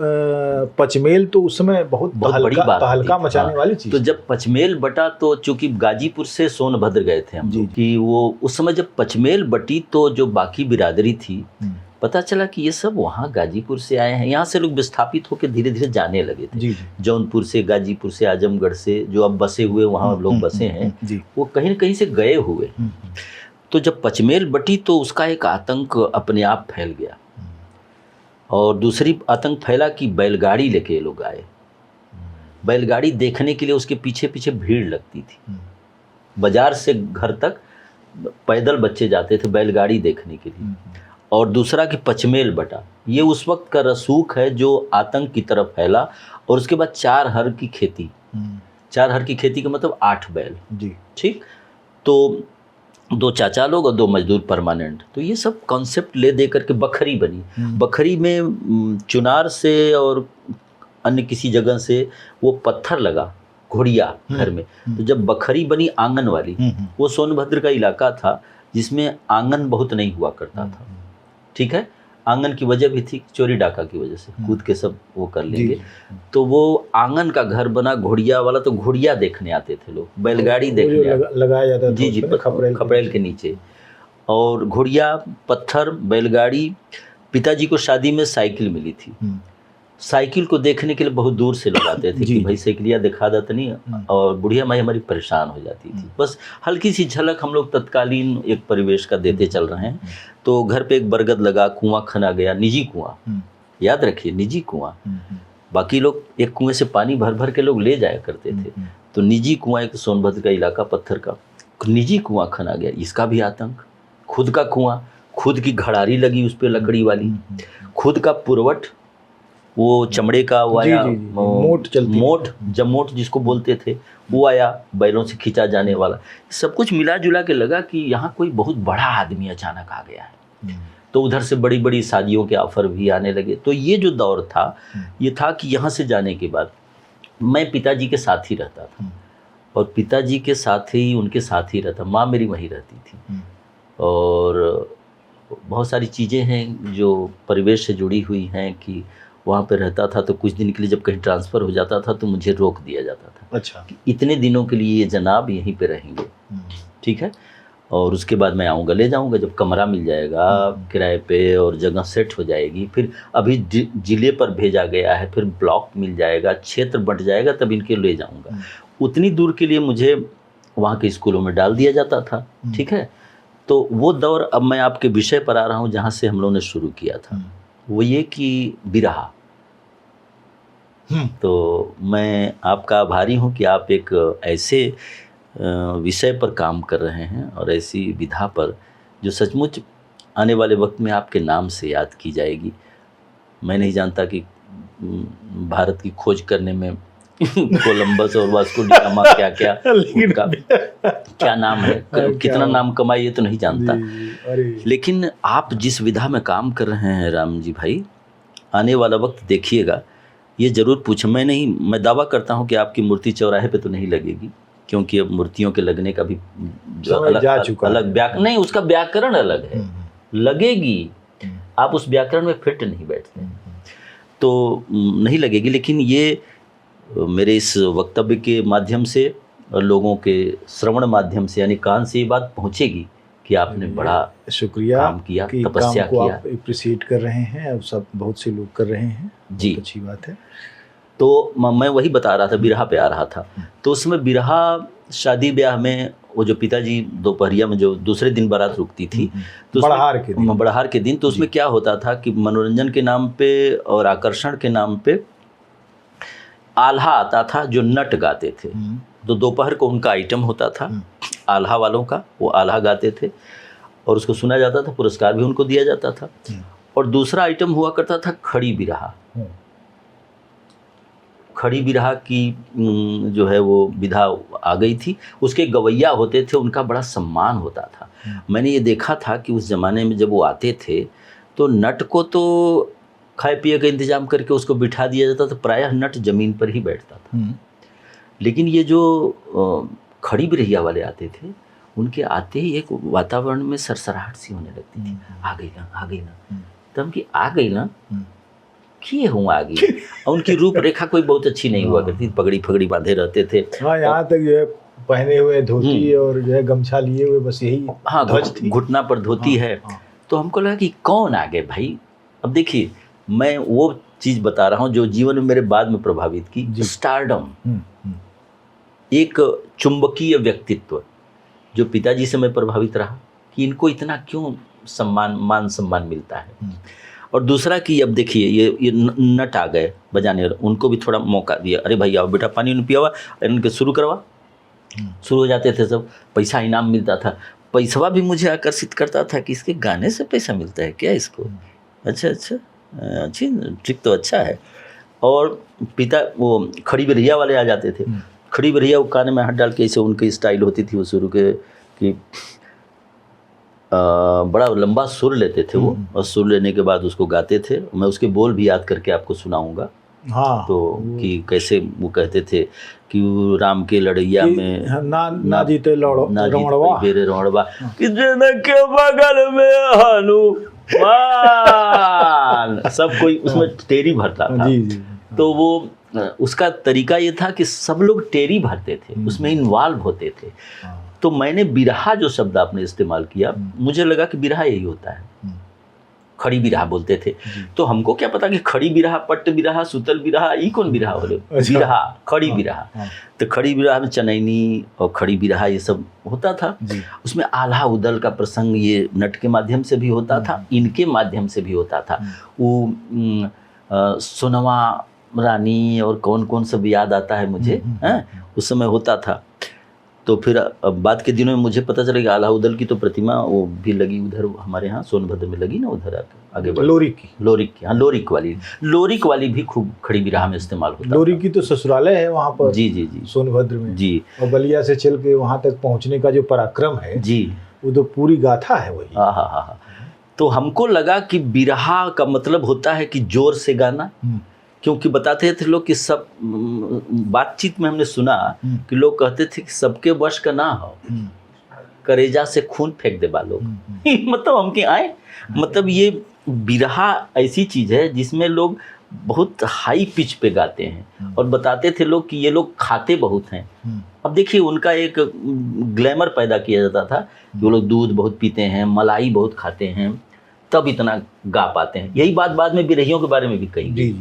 पचमेल, तो उस समय बहुत बड़ी बात, हल्का मचाने वाली चीज। तो जब पचमेल बटा, तो चूंकि गाजीपुर से सोनभद्र गए थे हम कि वो उस समय जब पचमेल बटी, तो जो बाकी बिरादरी थी, पता चला कि ये सब वहाँ गाजीपुर से आए हैं। यहाँ से लोग विस्थापित होकर धीरे धीरे जाने लगे थे। जौनपुर से, गाजीपुर से, आजमगढ़ से, जो अब बसे हुए वहाँ लोग बसे हैं, वो कहीं न कहीं से गए हुए। तो जब पचमेल बटी तो उसका एक आतंक अपने आप फैल गया। और दूसरी आतंक फैला कि बैलगाड़ी लेके लोग आए। बैलगाड़ी देखने के लिए उसके पीछे पीछे भीड़ लगती थी। बाजार से घर तक पैदल बच्चे जाते थे बैलगाड़ी देखने के लिए। और दूसरा कि पचमेल बटा, ये उस वक्त का रसूख है जो आतंक की तरफ फैला। और उसके बाद 4 हर की खेती, 4 हर की खेती का मतलब 8 बैल जी, ठीक। तो 2 चाचा लोग और 2 मजदूर परमानेंट। तो ये सब कॉन्सेप्ट ले दे करके बखरी बनी। बखरी में चुनार से और अन्य किसी जगह से वो पत्थर लगा, घोड़िया घर में। तो जब बखरी बनी आंगन वाली, वो सोनभद्र का इलाका था जिसमें आंगन बहुत नहीं हुआ करता था, ठीक है। आंगन की वजह भी थी चोरी डाका की वजह से, कूद के सब वो कर लेंगे। तो वो आंगन का घर बना घोड़िया वाला। तो घोड़िया देखने आते थे लोग, बैलगाड़ी देखने लगाया जाता था जी, खपरेल के नीचे। और घोड़िया, पत्थर, बैलगाड़ी। पिताजी को शादी में साइकिल मिली थी। साइकिल को देखने के लिए बहुत दूर से लोग आते थे कि भाई साइकिलिया दिखा देता नहीं। और बुढ़िया माई हमारी परेशान हो जाती थी। बस हल्की सी झलक हम लोग तत्कालीन एक परिवेश का देते चल रहे हैं। तो घर पे एक बरगद लगा, कुआं खना गया, निजी कुआं, याद रखिए निजी कुआं। बाकी लोग एक कुएं से पानी भर भर के लोग ले जाया करते थे। तो निजी कुआं, एक सोनभद्र का इलाका पत्थर का निजी कुआं खना गया, इसका भी आतंक। खुद का कुआं, खुद की घड़ारी लगी उस पर लकड़ी वाली, खुद का पुरवट, वो चमड़े का वो आया, मोट जमोट जिसको बोलते थे वो आया, बैलों से खींचा जाने वाला। सब कुछ मिला जुला के लगा कि यहाँ कोई बहुत बड़ा आदमी अचानक आ गया है। तो उधर से बड़ी बड़ी शादियों के ऑफर भी आने लगे। तो ये जो दौर था, ये था कि यहाँ से जाने के बाद मैं पिताजी के साथ ही रहता था, और पिताजी के साथ ही उनके साथ ही रहता। माँ मेरी वहीं रहती थी, और बहुत सारी चीज़ें हैं जो परिवेश से जुड़ी हुई हैं कि वहाँ पे रहता था तो कुछ दिन के लिए जब कहीं ट्रांसफ़र हो जाता था तो मुझे रोक दिया जाता था। अच्छा। कि इतने दिनों के लिए ये जनाब यहीं पे रहेंगे, ठीक है, और उसके बाद मैं आऊँगा, ले जाऊँगा जब कमरा मिल जाएगा किराए पे और जगह सेट हो जाएगी, फिर अभी ज़िले पर भेजा गया है, फिर ब्लॉक मिल जाएगा, क्षेत्र बंट जाएगा, तब इनके ले जाऊँगा। उतनी दूर के लिए मुझे वहाँ के स्कूलों में डाल दिया जाता था, ठीक है। तो वो दौर, अब मैं आपके विषय पर आ रहा हूँ जहाँ से हम लोगों ने शुरू किया था, वो ये कि बिरहा। तो मैं आपका आभारी हूँ कि आप एक ऐसे विषय पर काम कर रहे हैं और ऐसी विधा पर जो सचमुच आने वाले वक्त में आपके नाम से याद की जाएगी। मैं नहीं जानता कि भारत की खोज करने में कोलंबस और वास्को डी गामा क्या क्या उनका क्या नाम है, कितना नाम कमाई, ये तो नहीं जानता। लेकिन आप जिस विधा में काम कर रहे हैं राम जी भाई, आने वाला वक्त देखिएगा, ये ज़रूर पूछें। मैं दावा करता हूँ कि आपकी मूर्ति चौराहे पे तो नहीं लगेगी, क्योंकि अब मूर्तियों के लगने का भी अलग व्याकरण नहीं, उसका व्याकरण अलग है। लगेगी, आप उस व्याकरण में फिट नहीं बैठते तो नहीं लगेगी। लेकिन ये मेरे इस वक्तव्य के माध्यम से और लोगों के श्रवण माध्यम से, यानी कान से ये बात पहुँचेगी कि आपने बड़ा शुक्रिया काम किया, तपस्या किया, आप अप्रिशिएट कर रहे हैं, और सब बहुत से लोग कर रहे हैं जी, अच्छी बात है। तो मैं वही बता रहा था, बिरहा पे आ रहा था। तो उसमें बिरहा, शादी ब्याह में वो जो पिताजी दोपहरिया में जो दूसरे दिन बारात रुकती थी, तो बड़हार के दिन, तो उसमें क्या होता था कि मनोरंजन के नाम पे और आकर्षण के नाम पे आल्हा आता था जो नट गाते थे। तो दोपहर को उनका आइटम होता था आल्हा वालों का, वो आल्हा गाते थे और उसको सुना जाता था, पुरस्कार भी उनको दिया जाता था। और दूसरा आइटम हुआ करता था खड़ी बिरहा। खड़ी बिरहा की जो है वो विधा आ गई थी, उसके गवैया होते थे, उनका बड़ा सम्मान होता था। मैंने ये देखा था कि उस ज़माने में जब वो आते थे तो नट को तो खाए पिए का इंतजाम करके उसको बिठा दिया जाता था, प्रायः नट ज़मीन पर ही बैठता था। लेकिन ये जो खड़ी बिरहिया वाले आते थे, उनके आते ही एक वातावरण में सरसराहट सी होने लगती थी। आ गई ना, तब कि आ गई ना, किए हूँ आ गई। और उनकी रूपरेखा कोई बहुत अच्छी नहीं हुआ करती, पगड़ी फगड़ी बांधे रहते थे। हाँ, यहाँ तक जो है पहने हुए धोती और जो है गमछा लिए हुए, बस यही। हाँ, घुटना पर धोती है। तो हमको लगा कि कौन आ गए भाई। अब देखिए, मैं वो चीज़ बता रहा हूँ जो जीवन में मेरे बाद में प्रभावित की, स्टारडम, एक चुंबकीय व्यक्तित्व, जो पिताजी से मैं प्रभावित रहा कि इनको इतना क्यों मान सम्मान मिलता है। और दूसरा कि अब देखिए ये नट आ गए बजाने, उनको भी थोड़ा मौका दिया। अरे भाई आओ बेटा, पानी पिया हुआ, इनके शुरू करवा। शुरू हो जाते थे सब, पैसा इनाम मिलता था। पैसा भी मुझे आकर्षित करता था कि इसके गाने से पैसा मिलता है क्या इसको। अच्छा, अच्छी ट्रिक तो अच्छा है। और पिता वो खड़ी बिरहिया वाले आ जाते थे। खड़ी बिरहिया वो कान में हाथ डाल के, ऐसे उनकी स्टाइल होती थी वो शुरू के कि बड़ा लंबा सुर लेते थे वो, और सुर लेने के बाद उसको गाते थे। मैं उसके बोल भी याद करके आपको सुनाऊंगा। हाँ, तो कि कैसे वो कहते थे कि राम के लड़ैया में ना जीते रमणवा, बेरे रमणवा, कि के बगल में हनुमान, सब कोई उसमें टेरी भरता था। तो वो उसका तरीका ये था कि सब लोग टेरी भरते थे, उसमें इन्वॉल्व होते थे। तो मैंने बिरहा जो शब्द आपने इस्तेमाल किया, मुझे लगा कि बिरहा यही होता है। खड़ी बिरहा बोलते थे। तो हमको क्या पता कि खड़ी बिरहा, पट्ट बिरहा, सुतल बिरहा, ये कौन बिरहा बोले। बिरहा, खड़ी बिरहा। तो खड़ी बिरहा में चनैनी और खड़ी बिरहा ये सब होता था। उसमें आल्हा उदल का प्रसंग ये नट के माध्यम से भी होता था, इनके माध्यम से भी होता था। वो सोनवा रानी और कौन कौन सब याद आता है मुझे, हैं उस समय होता था। तो फिर अब बाद के दिनों में मुझे पता चला कि अलाउद्दीन की तो प्रतिमा वो भी लगी उधर हमारे यहाँ सोनभद्र में लगी ना, उधर आगे बढ़ लोरिक की, हाँ लोरिक वाली भी खूब खड़ी बिरहा में इस्तेमाल होता है। लोरिक की तो ससुरालय है वहाँ पर, जी सोनभद्र में जी, और बलिया से चल के वहाँ तक पहुँचने का जो पराक्रम है जी, वो तो पूरी गाथा है वही। हाँ। तो हमको लगा कि बिरहा का मतलब होता है कि जोर से गाना, क्योंकि बताते थे लोग कि सब बातचीत में हमने सुना कि लोग कहते थे कि सबके वश का ना हो, करेजा से खून फेंक दे लोग। मतलब हम के आए, मतलब ये बिरहा ऐसी चीज है जिसमें लोग बहुत हाई पिच पे गाते हैं और बताते थे लोग कि ये लोग खाते बहुत हैं। अब देखिए उनका एक ग्लैमर पैदा किया जाता था कि वो लोग दूध बहुत पीते हैं, मलाई बहुत खाते हैं, तब इतना गा पाते हैं। यही बात बाद में बिरहियों के बारे में भी कही गई।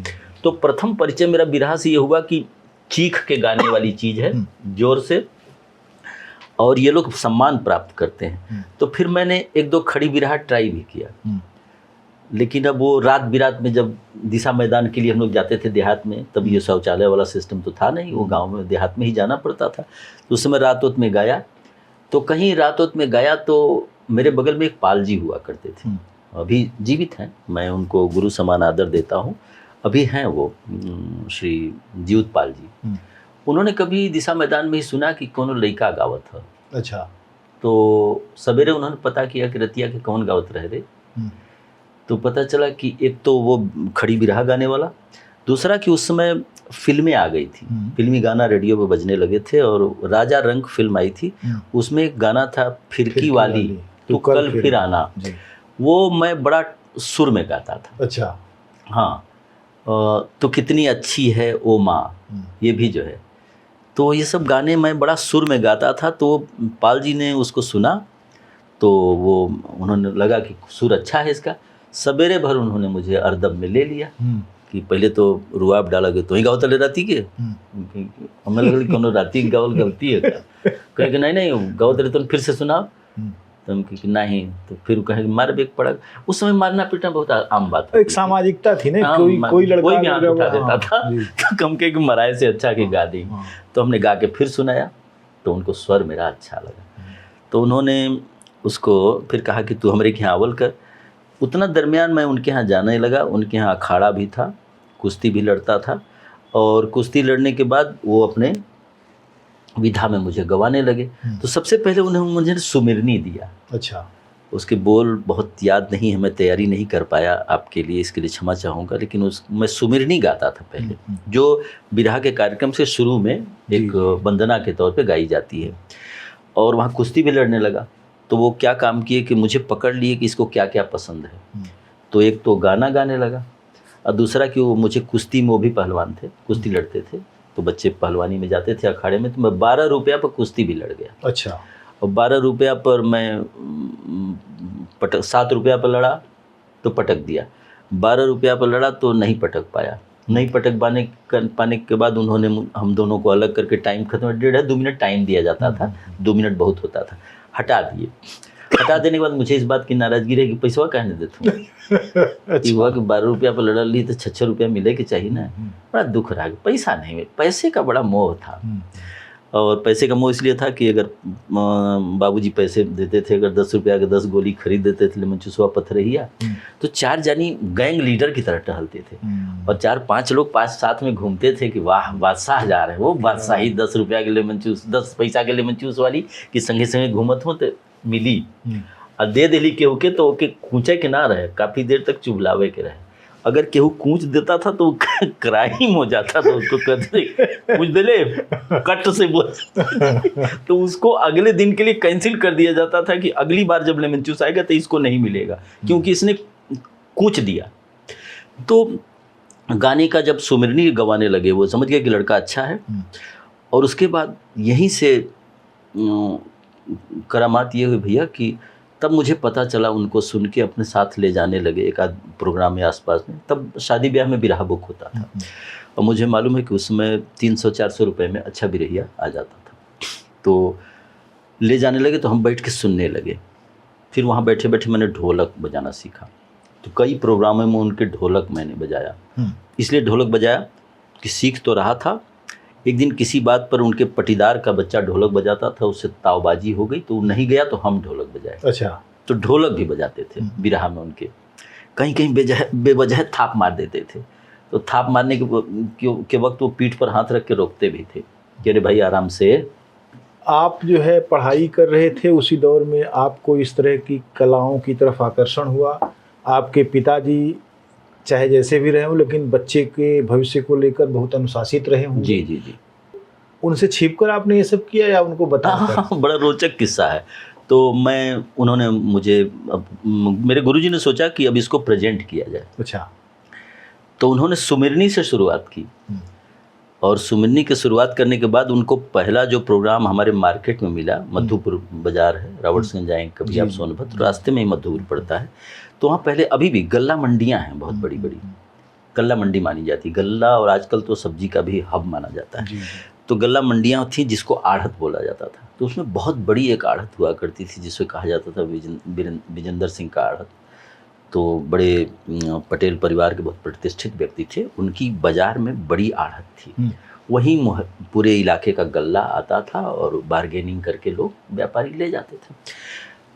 तो प्रथम परिचय मेरा बिरहा से ये हुआ कि चीख के गाने वाली चीज है, जोर से, और ये लोग सम्मान प्राप्त करते हैं। तो फिर मैंने एक दो खड़ी बिरहा ट्राई भी किया, लेकिन अब वो रात बिरात में जब दिशा मैदान के लिए हम लोग जाते थे देहात में, तब ये शौचालय वाला सिस्टम तो था नहीं, वो गांव में देहात में ही जाना पड़ता था। तो उस समय रात में गाया, तो कहीं रात में गाया तो मेरे बगल में एक पाल जी हुआ करते थे, अभी जीवित हैं, मैं उनको गुरु समान आदर देता हूँ, अभी हैं वो श्री जीवत पाल जी। उन्होंने कभी दिशा मैदान में ही सुना कि कौन लड़का गावत है। अच्छा। तो सवेरे उन्होंने पता किया कि रतिया के कौन गावत रहे रे। तो पता चला कि एक तो वो खड़ी बिरहा गाने वाला, दूसरा कि उस समय फिल्में आ गई थी, फिल्मी गाना रेडियो पे बजने लगे थे, और राजा रंग फिल्म आई थी, उसमें एक गाना था फिरकी वाली तू कल फिर आना, वो मैं बड़ा सुर में गाता था। अच्छा। हाँ, तो कितनी अच्छी है ओ माँ, ये भी जो है, तो ये सब गाने मैं बड़ा सुर में गाता था। तो पाल जी ने उसको सुना, तो वो उन्होंने लगा कि सुर अच्छा है इसका। सवेरे भर उन्होंने मुझे अरदब में ले लिया कि पहले तो रुआब डाला कि तो ही गाओ तले राती के, हमें लगा कि कोनो राती गावल गलती है क्या, कहे कि नहीं गाओ तले तो फिर से सुनाओ, तो हम कि नहीं, तो फिर कहे मार बेग पड़ा। उस समय मारना पीटना बहुत आम बात, एक सामाजिकता थी ना, कोई लड़का कोई भी हाथ उठा देता था, तो कम के मराए से अच्छा कि गा दी। तो हमने गा के फिर सुनाया, तो उनको स्वर मेरा अच्छा लगा, तो उन्होंने उसको फिर कहा कि तू हमारे के यहाँ अव्वल कर। उतना दरमियान मैं उनके यहाँ जाने लगा, उनके यहाँ अखाड़ा भी था, कुश्ती भी लड़ता था, और कुश्ती लड़ने के बाद वो अपने विधा में मुझे गवाने लगे। तो सबसे पहले उन्होंने मुझे सुमिरनी दिया। अच्छा। उसके बोल बहुत याद नहीं है, मैं तैयारी नहीं कर पाया आपके लिए, इसके लिए क्षमा चाहूँगा, लेकिन मैं सुमिरनी गाता था पहले, जो बिरहा के कार्यक्रम से शुरू में एक वंदना के तौर पे गाई जाती है। और वहाँ कुश्ती भी लड़ने लगा, तो वो क्या काम किए कि मुझे पकड़ लिए कि इसको क्या क्या पसंद है। तो एक तो गाना गाने लगा, और दूसरा कि वो मुझे कुश्ती में, वो भी पहलवान थे, कुश्ती लड़ते थे, तो बच्चे पहलवानी में जाते थे अखाड़े में, तो मैं 12 रुपया पर कुश्ती भी लड़ गया। अच्छा। और 12 रुपया पर मैं 7 रुपया पर लड़ा तो पटक दिया, 12 रुपया पर लड़ा तो नहीं पटक पाया। नहीं पटक पाने के बाद उन्होंने हम दोनों को अलग करके, टाइम खत्म, 1.5-2 मिनट टाइम दिया जाता था, 2 मिनट बहुत होता था, हटा दिए। हटा देने के बाद मुझे इस बात की नाराजगी रही कि पैसा कहने देता हूँ। अच्छा। हुआ कि 12 रुपया पर लड़ा ली तो 6 रुपया मिले कि चाहिए ना, बड़ा दुख रहा, पैसा नहीं मिले, पैसे का बड़ा मोह था। और पैसे का मोह इसलिए था कि अगर बाबूजी पैसे देते थे, अगर 10 रुपया के 10 गोली खरीद देते थे लेमन चूसवा पथरहिया, तो 4 जानी गैंग लीडर की तरह टहलते थे, और 4-5 लोग 5 साथ में घूमते थे कि वाह बादशाह जा रहे हैं, वो बादशाही 10 रुपया के लेमन चूस, 10 पैसा के लेमन चूस वाली कि संगे संगे घूमत हो तो मिली, और दे दिली केहू के तो ओके कूचे के ना रहे, काफ़ी देर तक चुभलावे के रहे। अगर केहू कूच देता था तो क्राइम हो जाता था, उसको कहते कूच दे ले कट से बोल तो उसको अगले दिन के लिए कैंसिल कर दिया जाता था कि अगली बार जब लेमन जूस आएगा तो इसको नहीं मिलेगा, क्योंकि इसने कूच दिया। तो गाने का जब सुमिरनी गवाने लगे, वो समझ गए कि लड़का अच्छा है। और उसके बाद यहीं से करामात ये हुई भैया कि तब मुझे पता चला, उनको सुन के अपने साथ ले जाने लगे एक आध प्रोग्राम में आसपास में, तब शादी ब्याह में बिरहा बुक होता था, और मुझे मालूम है कि उसमें 300-400 रुपये में अच्छा बिरहिया आ जाता था। तो ले जाने लगे तो हम बैठ के सुनने लगे। फिर वहाँ बैठे बैठे मैंने ढोलक बजाना सीखा, तो कई प्रोग्रामों में उनके ढोलक मैंने बजाया। इसलिए ढोलक बजाया कि सीख तो रहा था। एक दिन किसी बात पर उनके पटीदार का बच्चा ढोलक बजाता था, उससे तावबाजी हो गई तो वो नहीं गया, तो हम ढोलक बजाए। अच्छा। तो ढोलक भी बजाते थे बिरहा में उनके, कहीं कहीं बेवजह थाप मार देते थे। तो थाप मारने के वक्त वो पीठ पर हाथ रख के रोकते भी थे कि अरे भाई आराम से। आप जो है पढ़ाई कर रहे थे उसी दौर में आपको इस तरह की कलाओं की तरफ आकर्षण हुआ। आपके पिताजी चाहे जैसे भी रहे हों लेकिन बच्चे के भविष्य को लेकर बहुत अनुशासित रहे होंगे। जी जी जी। उनसे छिपकर आपने ये सब किया या उनको बताया? बड़ा रोचक किस्सा है। तो उन्होंने मुझे, मेरे गुरुजी ने सोचा कि अब इसको प्रेजेंट किया जाए। अच्छा। तो उन्होंने सुमिरनी से शुरुआत की, और सुमिरनी की शुरुआत करने के बाद उनको पहला जो प्रोग्राम हमारे मार्केट में मिला, मधुपुर बाजार है, रावर्ट्सगंज जाएंगे कभी आप सोनभद्र, रास्ते में ही मधुपुर पड़ता है। तो वहाँ पहले अभी भी गल्ला मंडियाँ हैं, बहुत बड़ी बड़ी गल्ला मंडी मानी जाती है। गल्ला और आजकल तो सब्जी का भी हब माना जाता है। तो गल्ला मंडियाँ थी जिसको आढ़त बोला जाता था। तो उसमें बहुत बड़ी एक आढ़त हुआ करती थी जिसे कहा जाता था विजेंद्र सिंह का आढ़त। तो बड़े पटेल परिवार के बहुत प्रतिष्ठित व्यक्ति थे, उनकी बाजार में बड़ी आढ़त थी। वहीं पूरे इलाके का गल्ला आता था और बार्गेनिंग करके लोग व्यापारी ले जाते थे।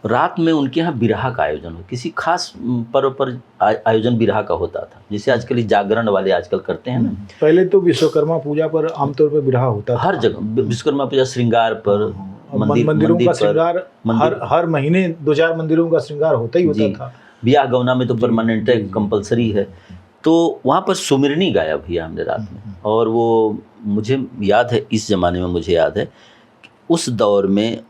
रात में उनके यहाँ बिरहा का आयोजन हो, किसी खास पर्व पर आयोजन बिरहा का होता था, जैसे आजकल जागरण वाले आजकल करते हैं ना। पहले तो विश्वकर्मा पूजा पर आमतौर पर बिरहा होता था हर जगह। विश्वकर्मा पूजा श्रृंगार पर, मंदिरों का श्रृंगार, हर महीने 2-4 मंदिरों का श्रृंगार होता ही होता था। ब्याह गौना में तो परमानेंट है, कंपलसरी है। तो वहाँ पर सुमिरनी गाया भैया हमने रात में, और वो मुझे याद है, इस ज़माने में मुझे याद है उस दौर में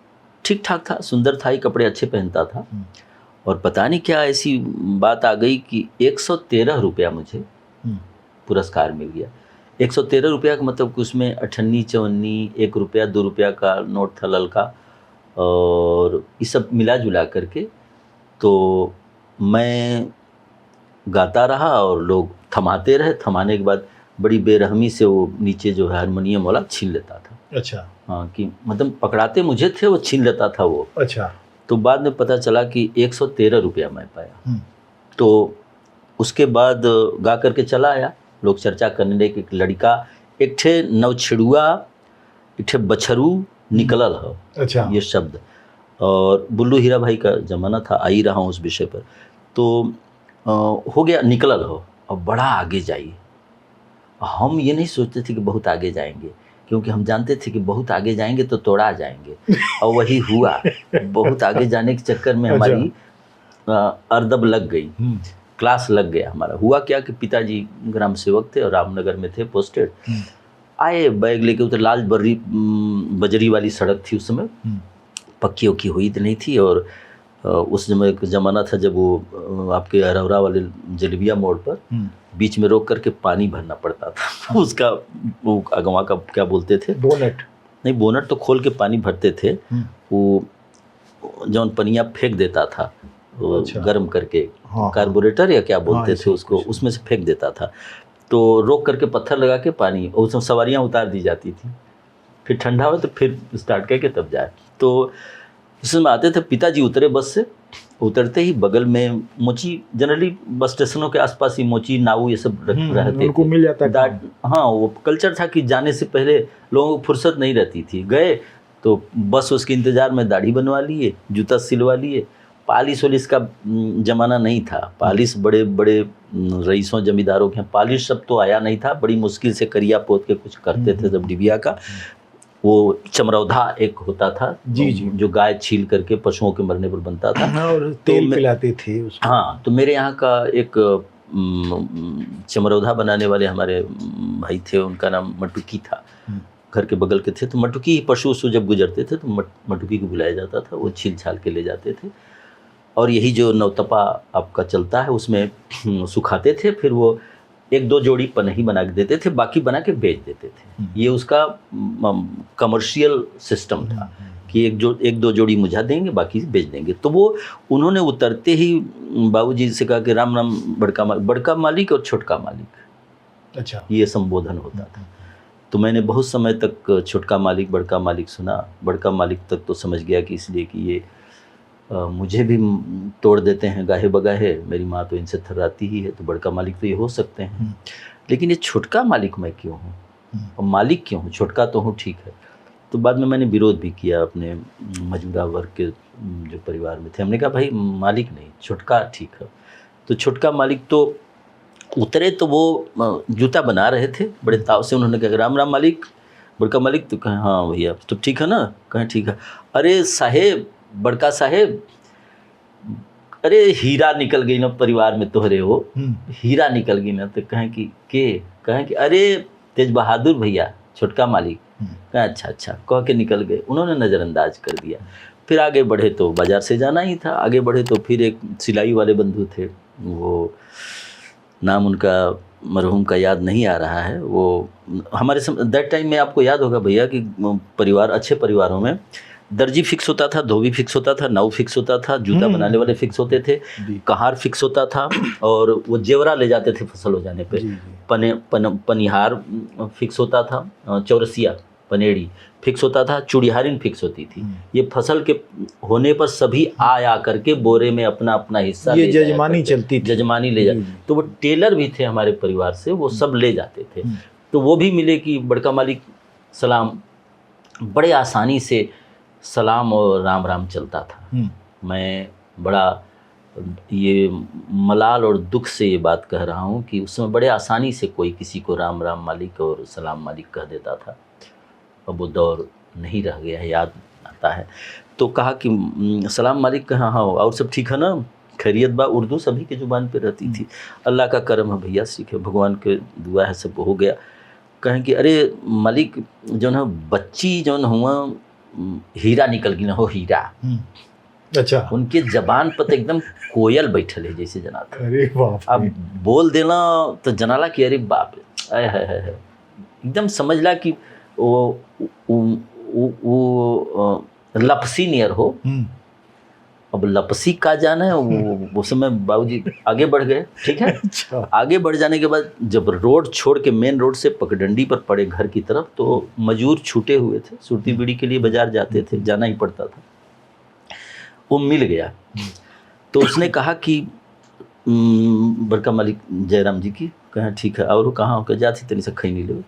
ठीक ठाक था, सुंदर था, ही कपड़े अच्छे पहनता था। और पता नहीं क्या ऐसी बात आ गई कि 113 रुपया मुझे पुरस्कार मिल गया। 113 रुपया का मतलब कि उसमें 98, 54, 1 रुपया, 2 रुपया का नोट था ललका, और ये सब मिला जुला करके। तो मैं गाता रहा और लोग थमाते रहे। थमाने के बाद बड़ी बेरहमी से वो नीचे जो है हारमोनियम वाला छीन लेता था। अच्छा। हाँ, कि मतलब पकड़ाते मुझे थे, वो छीन लेता था वो। अच्छा। तो बाद में पता चला कि 113 रुपया मैं पाया। तो उसके बाद गा करके चला आया, लोग चर्चा करने लगे कि लड़का एक ठे नवछिड़ुआ, एक ठे बछरू निकलल हो। अच्छा। ये शब्द, और बुल्लू हीरा भाई का ज़माना था, आ ही रहा हूँ उस विषय पर। तो हो गया निकलल हो, और बड़ा आगे जाइए। हम ये नहीं सोचते थे कि बहुत आगे जाएंगे, क्योंकि हम जानते थे कि बहुत आगे जाएंगे तो तोड़ा जाएंगे, और वही हुआ। बहुत आगे जाने के चक्कर में हमारी अर्दब लग गई, क्लास लग गया हमारा। हुआ क्या कि पिताजी ग्राम सेवक थे और रामनगर में थे पोस्टेड। आए बैग लेके, उधर लाल बजरी वाली सड़क थी उस समय, पक्की उक्की हुई तो नहीं थी। और उस समय एक ज़माना था जब वो आपके अरौरा वाले जलेबिया मोड़ पर बीच में रोक करके पानी भरना पड़ता था। उसका वो अगवा का क्या बोलते थे, बोनट। नहीं, बोनट तो खोल के पानी भरते थे। वो जौन पनिया फेंक देता था वो, अच्छा। गर्म करके, हाँ, कार्बोरेटर या क्या बोलते हाँ, थे उसको, उसमें से फेंक देता था। तो रोक करके पत्थर लगा के पानी, और उसमें सवारियाँ उतार दी जाती थी। फिर ठंडा हो तो फिर स्टार्ट करके तब जाए। तो इसमें आते थे, पिताजी उतरे बस से, उतरते ही बगल में मोची, जनरली बस स्टेशनों के आसपास ही मोची, नाऊ ये सब रहते उनको थे। मिल जाता था। हाँ, वो कल्चर था कि जाने से पहले लोगों को फुर्सत नहीं रहती थी। गए तो बस उसके इंतज़ार में दाढ़ी बनवा लिए, जूता सिलवा लिए। पालिश वालिश का ज़माना नहीं था। पालिश बड़े बड़े रईसों जमींदारों के यहाँ पालिश सब तो आया नहीं था। बड़ी मुश्किल से करिया पोत के कुछ करते थे जब डिबिया का। वो चमरौधा एक होता था, जी जी, जो गाय छील करके पशुओं के मरने पर बनता था, और तेल पिलाते थे उसको। हाँ, तो मेरे यहाँ का एक चमरौधा बनाने वाले हमारे भाई थे, उनका नाम मटुकी था, घर के बगल के थे। तो मटुकी पशु जब गुजरते थे तो मटुकी को बुलाया जाता था, वो छील छाल के ले जाते थे। और यही जो नवतपा आपका चलता है उसमें सुखाते थे, फिर वो 1-2 जोड़ी पनही बना के देते थे, बाकी बना के बेच देते थे। ये उसका कमर्शियल सिस्टम था कि 1-2 जोड़ी मुझा देंगे, बाकी बेच देंगे। तो वो उन्होंने उतरते ही बाबूजी से कहा कि राम राम बड़का मालिक और छोटका मालिक, अच्छा, ये संबोधन होता था। तो मैंने बहुत समय तक छोटका मालिक बड़का मालिक सुना। बड़का मालिक तक तो समझ गया कि इसलिए कि ये मुझे भी तोड़ देते हैं गाहे बगाहे, मेरी माँ तो इनसे थर्राती ही है, तो बड़का मालिक तो ये हो सकते हैं। लेकिन ये छोटका मालिक मैं क्यों हूँ, और मालिक क्यों हूँ, छोटका तो हूँ ठीक है। तो बाद में मैंने विरोध भी किया अपने मौजूदा वर्ग के जो परिवार में थे। हमने कहा भाई मालिक नहीं, छोटका ठीक है। तो छोटका मालिक तो उतरे, तो वो जूता बना रहे थे, बड़े ताव से उन्होंने कहा राम राम मालिक। बड़का मालिक तो कहें हाँ भैया तो ठीक है ना, कहें ठीक है। अरे साहेब, बड़का साहेब, अरे हीरा निकल गई ना परिवार में तोहरे हो, हीरा निकल गई ना। तो कहें कि अरे तेज बहादुर भैया, छोटका मालिक। कहें अच्छा अच्छा कह के निकल गए, उन्होंने नज़रअंदाज कर दिया। फिर आगे बढ़े तो बाज़ार से जाना ही था, आगे बढ़े तो फिर एक सिलाई वाले बंधु थे, वो नाम उनका मरहूम का याद नहीं आ रहा है। वो हमारे दैट टाइम में आपको याद होगा भैया कि परिवार, अच्छे परिवारों में दर्जी फिक्स होता था, धोबी फिक्स होता था, नाव फिक्स होता था, जूता बनाने वाले फिक्स होते थे, कहार फिक्स होता था, और वो जेवरा ले जाते थे फसल हो जाने पे। पनिहार फिक्स होता था, चौरसिया पनेड़ी फिक्स होता था, चूड़िहारिन फिक्स होती थी। ये फसल के होने पर सभी आ करके बोरे में अपना अपना हिस्सा, ये जजमानी चलती थी, जजमानी ले जाते। तो वो टेलर भी थे हमारे परिवार से, वो सब ले जाते थे। तो वो भी मिले कि बड़का मालिक सलाम, बड़े आसानी से सलाम और राम राम चलता था। मैं बड़ा ये मलाल और दुख से ये बात कह रहा हूँ कि उस समय बड़े आसानी से कोई किसी को राम राम मालिक और सलाम मालिक कह देता था। अब वो दौर नहीं रह गया है, याद आता है। तो कहा कि सलाम मालिक कहा हाँ और सब ठीक है ना, खैरियत बा। उर्दू सभी की ज़ुबान पे रहती थी। अल्लाह का करम है भैया, सीखे भगवान के दुआ है, सब हो गया। कहें कि अरे मालिक जो है बच्ची जो हुआ हीरा निकल गई ना हो, हीरा। अच्छा, उनके जबान पर तो एकदम कोयल बैठल है जैसे जनाता। अरे बाप, अब बोल देना तो जनाला कि अरे बाप है, एकदम समझ ला कि वो लपसी नियर हो। अब लपसी का जाना है वो समय बाबूजी आगे बढ़ गए, ठीक है। अच्छा। आगे बढ़ जाने के बाद जब रोड छोड़ के मेन रोड से पगडंडी पर पड़े घर की तरफ, तो मजूर छूटे हुए थे, सुरती बीड़ी के लिए बाजार जाते थे, जाना ही पड़ता था। वो मिल गया तो उसने कहा कि बड़का मालिक जयराम जी की, कहें ठीक है और कहाँ होकर जाती तनी से खैनी ले।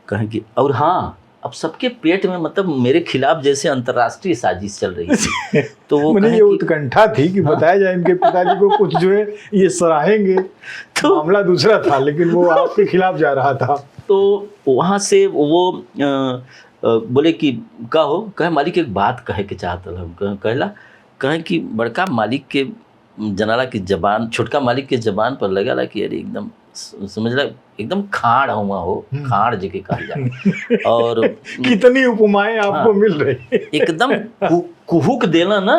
कहें कि और हाँ, अब सबके पेट में मतलब मेरे खिलाफ जैसे अंतर्राष्ट्रीय साजिश चल रही थी। तो वो ये उत्कंठा थी कि बताया जाए इनके पिताजी को कुछ जो है ये सराहेंगे। तो मामला दूसरा था, लेकिन वो आपके खिलाफ जा रहा था। तो वहाँ से वो बोले कि का हो, कहे मालिक एक बात कहे के चाहता हम। कहला कहें कि बड़का मालिक के जनाला की जबान, छोटका मालिक के जबान पर लगा कि अरे एकदम समझ ला एकदम खाड़ हुआ हो, खाड़ जगह कहा जाए। और कितनी उपमाएं आपको मिल रही, एकदम कुहुक देना ना।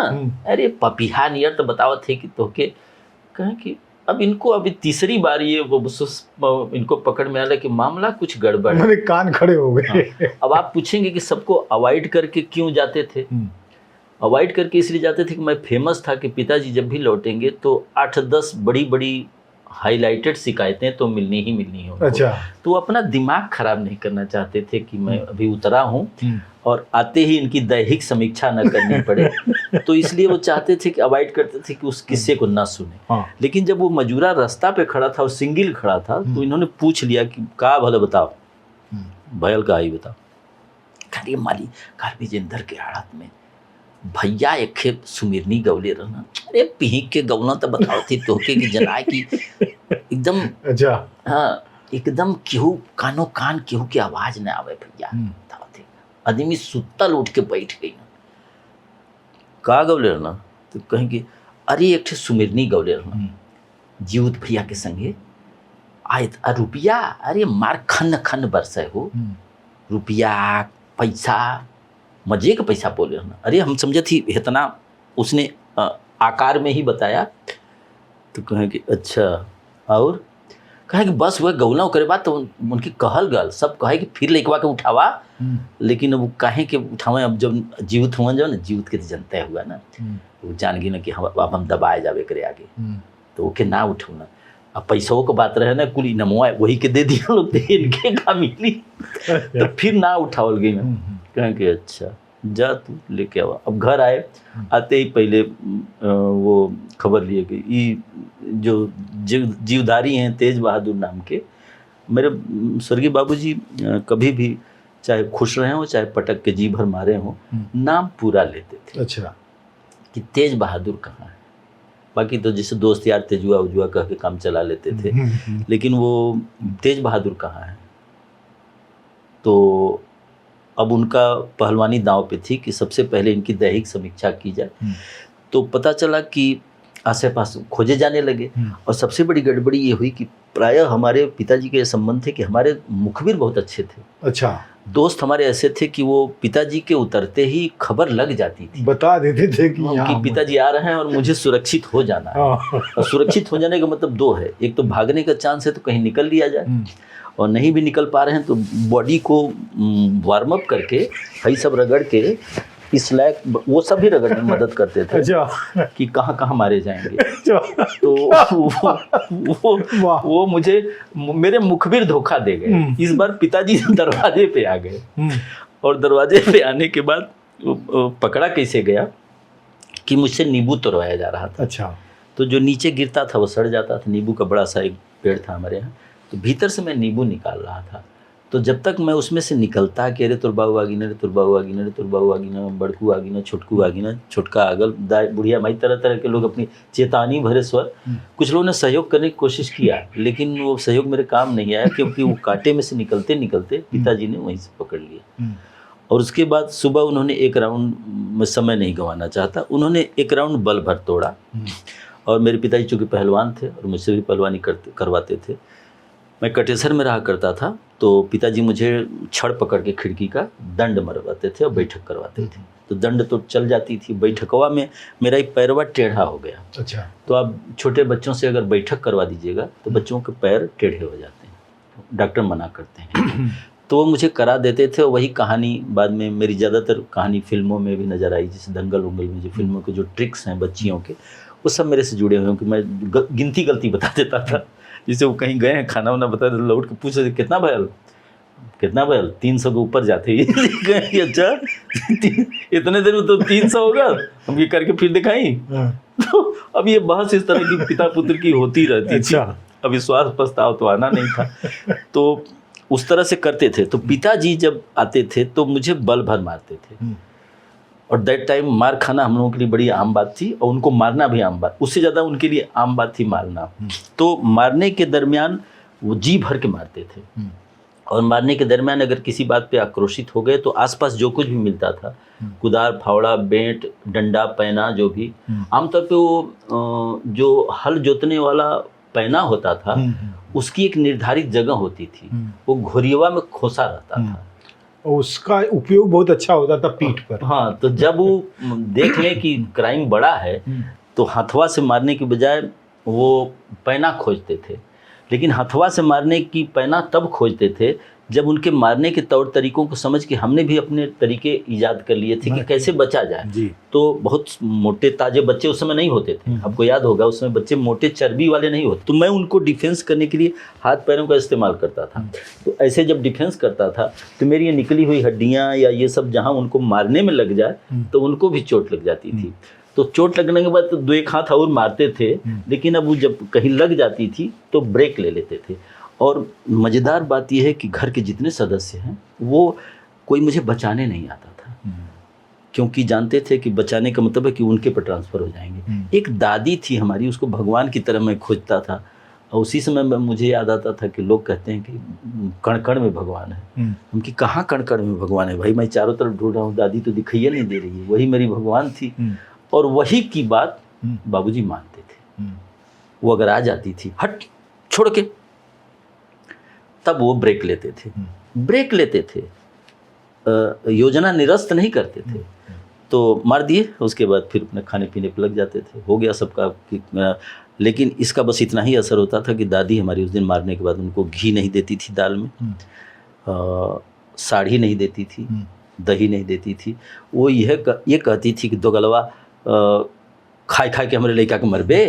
अरे पपिहा नियर तो बताओ थे कि तोके। कहें कि अब इनको अभी तीसरी बार ये इनको पकड़ में आया कि मामला कुछ गड़बड़ है। मेरे कान खड़े हो गए। अब आप पूछेंगे कि सबको अवॉइड करके क्यों जाते थे। अवॉइड करके इसलिए जाते थे कि मैं फेमस था कि पिताजी जब भी लौटेंगे तो 8-10 बड़ी बड़ी हाईलाइटेड शिकायतें तो मिलनी ही मिलनी हो। अच्छा। तो अपना दिमाग खराब नहीं करना चाहते थे कि मैं अभी उतरा हूँ और आते ही इनकी दैहिक समीक्षा न करनी पड़े। तो इसलिए वो चाहते थे कि अवॉइड करते थे कि उस किस्से को ना सुने। हाँ। लेकिन जब वो मजूरा रास्ता पे खड़ा था और सिंगल खड़ा था, तो इन्होंने पूछ लिया कि का भले बताओ, भयल का ही बताओ। खड़ी माली घर विजेंद्र के हालत में भैया एक खेप सुमिरनी गौले रहना। अरे पीक के गौना तो बताओ थी तोके की जनाए की एकदम। अच्छा। हाँ, एकदम केहू कानो कान केहू की आवाज न आवे भैया। आदमी सुतल उठ के बैठ गई। का गौले रहना, तो कहेंगे अरे एक सुमिरनी गौले रहना जीवत भैया के संगे आयत। रुपया अरे मार खन खन बरसे हो, रुपया पैसा मजे का पैसा बोले रहना। अरे हम समझे थी इतना उसने आकार में ही बताया। तो कहें कि अच्छा, और कहे कि बस वह गौला करे बात। तो उनकी कहल गल सब कहे कि फिर लेकवा के उठावा। लेकिन अब कहे कि उठावे, अब जब जीवित हुआ जो ना, जीवित के तो जनता हुआ ना, वो जान गई ना कि हम दबाए जावे करे आगे, तो ओके ना उठो ना। अब पैसों को बात रहे ना, कुली नमवा वही के दे दिया लोग, इनके का मिली। तो फिर ना उठावल गई ना। कहें कि अच्छा जा तू लेके आवा। अब घर आए, आते ही पहले वो खबर लिए कि ये जो जीवधारी हैं तेज बहादुर नाम के, मेरे स्वर्गीय बाबूजी कभी भी चाहे खुश रहे हों चाहे पटक के जी भर मारे हों, नाम पूरा लेते थे। अच्छा। कि तेज बहादुर कहाँ है। बाकी तो जैसे दोस्त यार तेजुआ उजुआ कह के काम चला लेते थे, लेकिन वो तेज बहादुर कहाँ है। तो अब उनका पहलवानी दांव पे थी कि सबसे पहले इनकी दैहिक समीक्षा की जाए। तो पता चला कि आसे पास खोजे जाने लगे, और सबसे बड़ी गड़बड़ी ये हुई कि प्रायः हमारे पिताजी के संबंध थे कि हमारे मुखबिर बहुत अच्छे थे। अच्छा। दोस्त हमारे ऐसे थे कि वो पिताजी के उतरते ही खबर लग जाती थी, बता देते थे कि पिताजी आ रहे हैं और मुझे सुरक्षित हो जाना है। और सुरक्षित हो जाने का मतलब दो है, एक तो भागने का चांस है तो कहीं निकल लिया जाए, और नहीं भी निकल पा रहे हैं तो बॉडी को वार्म अप करके हई सब रगड़ के इस लायक वो सब भी रगड़ने में मदद करते थे। अच्छा। कि कहाँ कहाँ मारे जाएंगे। तो वो मुझे मेरे मुखबिर धोखा दे गए। इस बार पिताजी दरवाजे पे आ गए, और दरवाजे पे आने के बाद पकड़ा कैसे गया कि मुझसे नींबू तोड़वाया जा रहा था। अच्छा। तो जो नीचे गिरता था वो सड़ जाता था। नींबू का बड़ा सा एक पेड़ था हमारे यहाँ, तो भीतर से मैं नींबू निकाल रहा था। तो जब तक मैं उसमें से निकलता कि अरे तोर बाबू आगिना, रे तोर बाबू आगिना, रे तोर बाबू आगिना, बड़कू आगिना, छोटकू आगिना, छोटका आगल, दाई बुढ़िया माई, तरह तरह के लोग अपनी चेतावनी भरे स्वर। कुछ लोगों ने सहयोग करने की कोशिश किया, लेकिन वो सहयोग मेरे काम नहीं आया, क्योंकि वो कांटे में से निकलते निकलते पिताजी ने वहीं से पकड़ लिया। और उसके बाद सुबह उन्होंने एक राउंड में, समय नहीं गंवाना चाहता, उन्होंने एक राउंड बल भर तोड़ा। और मेरे पिताजी चूँकि पहलवान थे और मुझसे भी पहलवानी करवाते थे, मैं कटेसर में रहा करता था, तो पिताजी मुझे छड़ पकड़ के खिड़की का दंड मरवाते थे और बैठक करवाते थे। तो दंड तो चल जाती थी, बैठकवा में मेरा एक पैरवा टेढ़ा हो गया। अच्छा। तो आप छोटे बच्चों से अगर बैठक करवा दीजिएगा तो बच्चों के पैर टेढ़े हो जाते हैं, डॉक्टर मना करते हैं। तो वो मुझे करा देते थे। वही कहानी बाद में मेरी ज़्यादातर कहानी फिल्मों में भी नज़र आई, जैसे दंगल उंगल में जो फिल्मों के जो ट्रिक्स हैं बच्चियों के, वो सब मेरे से जुड़े हुए हैं। कि मैं गिनती गलती बता देता था, जैसे वो कहीं गए हैं खाना वाना बता देते, लौट के पूछ रहे कितना भयल, 300 के ऊपर जाते ही। अच्छा इतने देर में तो 300 होगा, हम ये करके फिर दिखाई। तो अब ये बहस इस तरह की पिता पुत्र की होती रहती थी। अब विश्वास प्रस्ताव तो आना नहीं था, तो उस तरह से करते थे। तो पिताजी जब आते थे तो मुझे बल भर मारते थे, और दैट टाइम मार खाना हम लोगों के लिए बड़ी आम बात थी, और उनको मारना भी आम बात, उससे ज़्यादा उनके लिए आम बात थी मारना। तो मारने के दरमियान वो जी भर के मारते थे, और मारने के दरमियान अगर किसी बात पे आक्रोशित हो गए तो आसपास जो कुछ भी मिलता था, कुदार, फावड़ा, बेंट, डंडा, पैना, जो भी, आमतौर पे वो जो हल जोतने वाला पैना होता था उसकी एक निर्धारित जगह होती थी, वो घोरियवा में खोसा रहता था, उसका उपयोग बहुत अच्छा होता था पीठ पर। हाँ, तो जब वो देख लें कि क्राइम बड़ा है तो हथवा से मारने की बजाय वो पैना खोजते थे। लेकिन हथवा से मारने की पैना तब खोजते थे जब उनके मारने के तौर तरीकों को समझ के हमने भी अपने तरीके ईजाद कर लिए थे कि कैसे बचा जाए। तो बहुत मोटे ताजे बच्चे उस समय नहीं होते थे, आपको याद होगा उस समय बच्चे मोटे चर्बी वाले नहीं होते। तो मैं उनको डिफेंस करने के लिए हाथ पैरों का इस्तेमाल करता था। तो ऐसे जब डिफेंस करता था तो मेरी ये निकली हुई हड्डियाँ या ये सब जहाँ उनको मारने में लग जाए तो उनको भी चोट लग जाती थी। तो चोट लगने के बाद तो 2 एक हाथ और मारते थे, लेकिन अब वो जब कहीं लग जाती थी तो ब्रेक ले लेते थे। और मज़ेदार बात यह है कि घर के जितने सदस्य हैं वो कोई मुझे बचाने नहीं आता था, क्योंकि जानते थे कि बचाने का मतलब है कि उनके पर ट्रांसफ़र हो जाएंगे। एक दादी थी हमारी, उसको भगवान की तरह मैं खोजता था, और उसी समय में मुझे याद आता था कि लोग कहते हैं कि कण कण में भगवान है। उनकी कहाँ कण कण में भगवान है भाई, मैं चारों तरफ ढूंढ रहा हूँ, दादी तो दिखाई नहीं दे रही है। वही मेरी भगवान थी, और वही की बात बाबूजी मानते थे। वो अगर आ जाती थी हट छोड़ के, तब वो ब्रेक लेते थे, ब्रेक लेते थे, योजना निरस्त नहीं करते थे। तो मार दिए, उसके बाद फिर अपने खाने पीने पर लग जाते थे, हो गया सबका। लेकिन इसका बस इतना ही असर होता था कि दादी हमारी उस दिन मारने के बाद उनको घी नहीं देती थी दाल में, साड़ी नहीं देती थी, दही नहीं देती थी। वो ये कहती थी कि दो गलवा खाए खाए के हमारे लड़का के मरबे।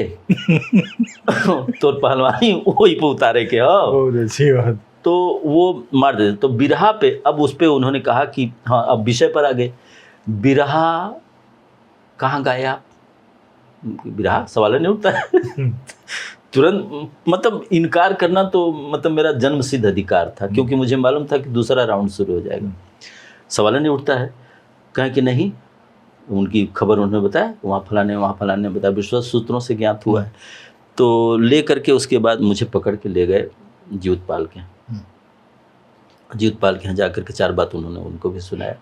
तो पहलवानी वही पे उतारे के हो। बहुत अच्छी बात। तो वो मार देते। तो बिरहा पे अब उस पे उन्होंने कहा कि हाँ अब विषय पर आ गए। बिरहा कहाँ गाए आप? बिरहा सवाल नहीं उठता है। तुरंत मतलब इनकार करना तो मतलब मेरा जन्म सिद्ध अधिकार था, क्योंकि मुझे मालूम था कि दूसरा राउंड शुरू हो जाएगा। सवाल नहीं उठता है, कहें कि नहीं, उनकी खबर उन्होंने बताया, वहाँ फलाने ने बताया, विश्वस्त सूत्रों से ज्ञात हुआ है। तो ले करके उसके बाद मुझे पकड़ के ले गए जीवतपाल के यहाँ जा कर के 4 बात उन्होंने उनको भी सुनाया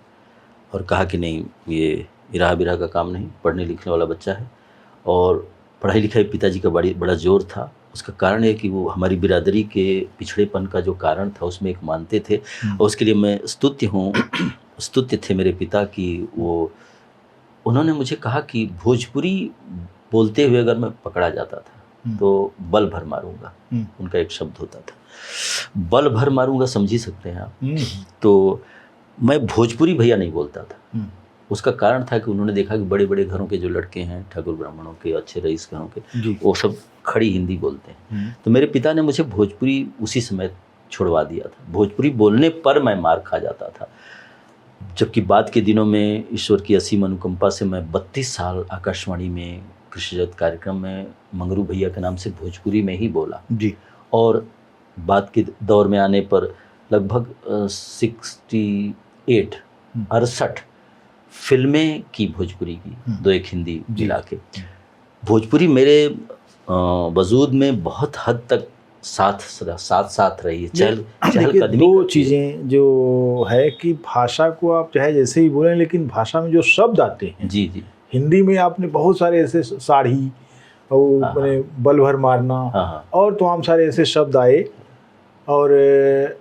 और कहा कि नहीं, ये इराह बिराह का काम नहीं, पढ़ने लिखने वाला बच्चा है और पढ़ाई लिखाई पिताजी का बड़ा जोर था। उसका कारण है कि वो हमारी बिरादरी के पिछड़ेपन का जो कारण था उसमें एक मानते थे, और उसके लिए मैं स्तुत्य थे मेरे पिता की। वो उन्होंने मुझे कहा कि भोजपुरी बोलते हुए अगर मैं पकड़ा जाता था तो बल भर मारूंगा। उनका एक शब्द होता था, बल भर मारूंगा, समझ ही सकते हैं आप। तो मैं भोजपुरी भैया नहीं बोलता था। उसका कारण था कि उन्होंने देखा कि बड़े बड़े घरों के जो लड़के हैं, ठाकुर ब्राह्मणों के, अच्छे रईस घरों के, वो सब खड़ी हिंदी बोलते हैं। तो मेरे पिता ने मुझे भोजपुरी उसी समय छुड़वा दिया था। भोजपुरी बोलने पर मैं मार खा जाता था, जबकि बाद के दिनों में ईश्वर की असीम अनुकंपा से मैं 32 साल आकाशवाणी में कृषि जगत कार्यक्रम में मंगरू भैया के नाम से भोजपुरी में ही बोला जी। और बाद के दौर में आने पर लगभग 68 फिल्में की भोजपुरी की, 2-1 हिंदी मिला के। भोजपुरी मेरे वजूद में बहुत हद तक साथ रही है। चहलकदमी। 2 चीज़ें जो है कि भाषा को आप चाहे जैसे ही बोलें, लेकिन भाषा में जो शब्द आते हैं, जी, हिंदी में आपने बहुत सारे ऐसे साड़ी और मैंने बल भर मारना और तमाम सारे ऐसे शब्द आए, और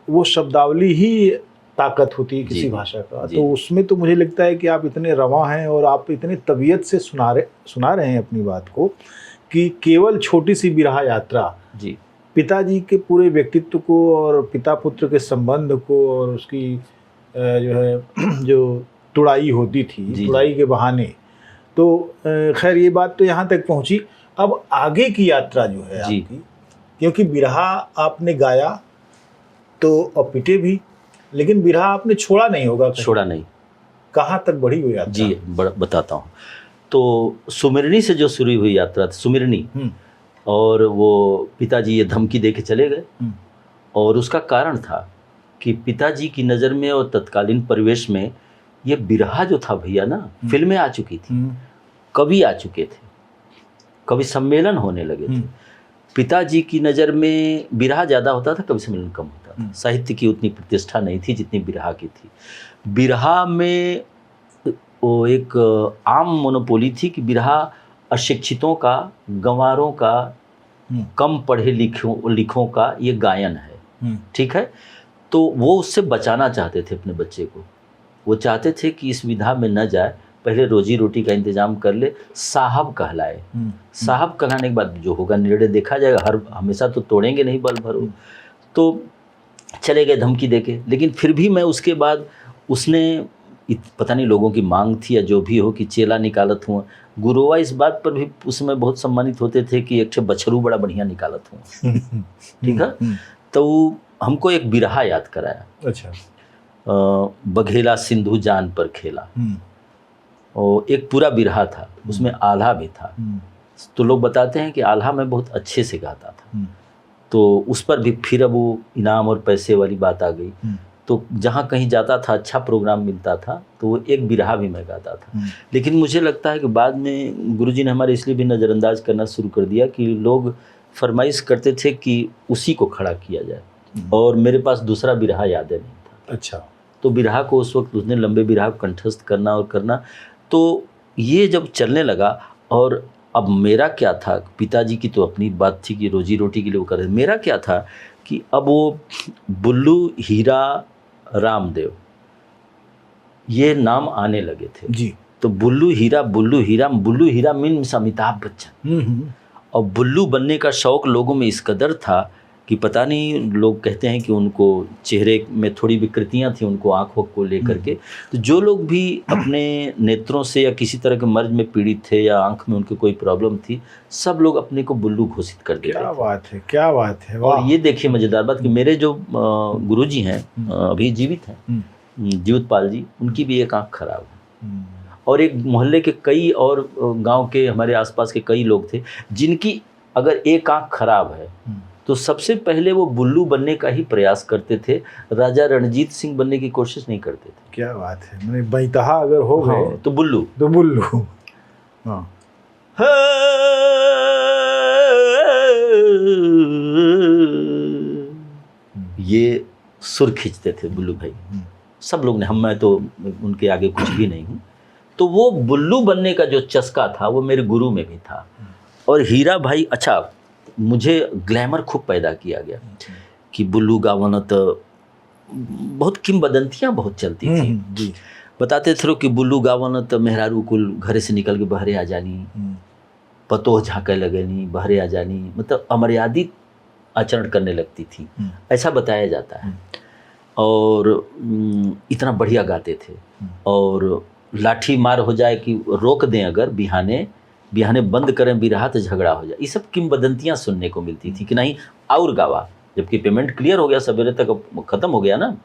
वो शब्दावली ही ताकत होती है किसी भाषा का। तो उसमें तो मुझे लगता है कि आप इतने रवा हैं और आप इतने तबीयत से सुना रहे हैं अपनी बात को, कि केवल छोटी सी बिरहा यात्रा जी पिताजी के पूरे व्यक्तित्व को और पिता पुत्र के संबंध को और उसकी जो है जो तुड़ाई होती थी, तुड़ाई के बहाने, तो खैर ये बात तो यहाँ तक पहुँची। अब आगे की यात्रा जो है आपकी, क्योंकि बिरहा आपने गाया तो और पिटे भी, लेकिन बिरहा आपने छोड़ा नहीं होगा। छोड़ा नहीं। कहाँ तक बढ़ी हुई यात्रा? जी बताता हूँ। तो सुमिरनी से जो शुरू हुई यात्रा थी, सुमिरनी, और वो पिताजी ये धमकी दे के चले गए, और उसका कारण था कि पिताजी की नज़र में और तत्कालीन परिवेश में ये बिरहा जो था भैया ना, फिल्में आ चुकी थी, कवि आ चुके थे, कवि सम्मेलन होने लगे थे। पिताजी की नज़र में बिरहा ज़्यादा होता था, कवि सम्मेलन कम होता था। साहित्य की उतनी प्रतिष्ठा नहीं थी जितनी बिरहा की थी। बिरहा में वो एक आम मोनोपोली थी कि बिरहा अशिक्षितों का, गंवारों का, कम पढ़े लिखों का ये गायन है, ठीक है। तो वो उससे बचाना चाहते थे अपने बच्चे को। वो चाहते थे कि इस विधा में न जाए, पहले रोजी रोटी का इंतजाम कर ले, साहब कहलाए। साहब कहलाने के बाद जो होगा निर्णय देखा जाएगा, हमेशा तो तोड़ेंगे नहीं बल भरो। तो चले गए धमकी देके, लेकिन फिर भी मैं उसके बाद उसने पता नहीं लोगों की मांग थी या जो भी हो कि चेला निकालत हुआ। गुरुआ इस बात पर भी उसमें बहुत सम्मानित होते थे कि एक बछरू बड़ा बढ़िया निकालत हुआ, ठीक है। तो हमको एक बिरहा याद कराया। अच्छा। बघेला सिंधु जान पर खेला, और एक पूरा बिरहा था, उसमें आल्हा भी था। तो लोग बताते हैं कि आल्हा में बहुत अच्छे से गाता था, तो उस पर भी फिर अब वो इनाम और पैसे वाली बात आ गई। तो जहाँ कहीं जाता था, अच्छा प्रोग्राम मिलता था, तो वो एक बिरहा भी मैं गाता था। लेकिन मुझे लगता है कि बाद में गुरुजी ने हमारे इसलिए भी नज़रअंदाज करना शुरू कर दिया कि लोग फरमाइश करते थे कि उसी को खड़ा किया जाए, और मेरे पास दूसरा बिरहा यादें नहीं था। अच्छा। तो बिरहा को उस वक्त उसने लंबे बिरहा को कंठस्थ करना, तो ये जब चलने लगा। और अब मेरा क्या था, पिताजी की तो अपनी बात थी कि रोजी रोटी के लिए वो कर रहे, मेरा क्या था कि अब वो बुल्लू हीरा रामदेव ये नाम आने लगे थे जी। तो बुल्लू हीरा मीन्स अमिताभ बच्चन, और बुल्लू बनने का शौक लोगों में इस कदर था कि पता नहीं, लोग कहते हैं कि उनको चेहरे में थोड़ी विकृतियां थी, उनको आँखों को लेकर के। तो जो लोग भी अपने नेत्रों से या किसी तरह के मर्ज में पीड़ित थे या आँख में उनके कोई प्रॉब्लम थी, सब लोग अपने को बुल्लू घोषित कर देते थे। क्या बात है। और ये देखिए मज़ेदार बात कि मेरे जो गुरुजी हैं, अभी जीवित हैं, जीवतपाल जी, उनकी भी एक आँख खराब है, और एक मोहल्ले के कई और गाँव के हमारे आसपास के कई लोग थे जिनकी अगर एक आंख खराब है तो सबसे पहले वो बुल्लू बनने का ही प्रयास करते थे, राजा रणजीत सिंह बनने की कोशिश नहीं करते थे। क्या बात है, मैंने बैतहा अगर हो गए हाँ, तो बुल्लू तो बुल्लू। हाँ ये सुर खींचते थे बुल्लू भाई। सब लोग ने, मैं तो उनके आगे कुछ भी नहीं हूँ। तो वो बुल्लू बनने का जो चस्का था वो मेरे गुरु में भी था। और हीरा भाई, अच्छा मुझे ग्लैमर खूब पैदा किया गया कि बुल्लू गावन, तो बहुत किंवदंतियाँ बहुत चलती थी। जी। बताते थे कि बुल्लू गावन तो मेहरारू कुल घरे से निकल के बहरे आ जानी, पतोह झाँके लगनी, बहरे आ जानी, मतलब अमर्यादित आचरण करने लगती थी, ऐसा बताया जाता है। और इतना बढ़िया गाते थे। और लाठी मार हो जाए कि रोक दें अगर बिहाने बंद करें बिरहा तो झगड़ा हो जाए, ये सब किंवदंतियाँ सुनने को मिलती थी कि नहीं और गावा, जबकि पेमेंट क्लियर हो गया, सवेरे तक खत्म हो गया ना।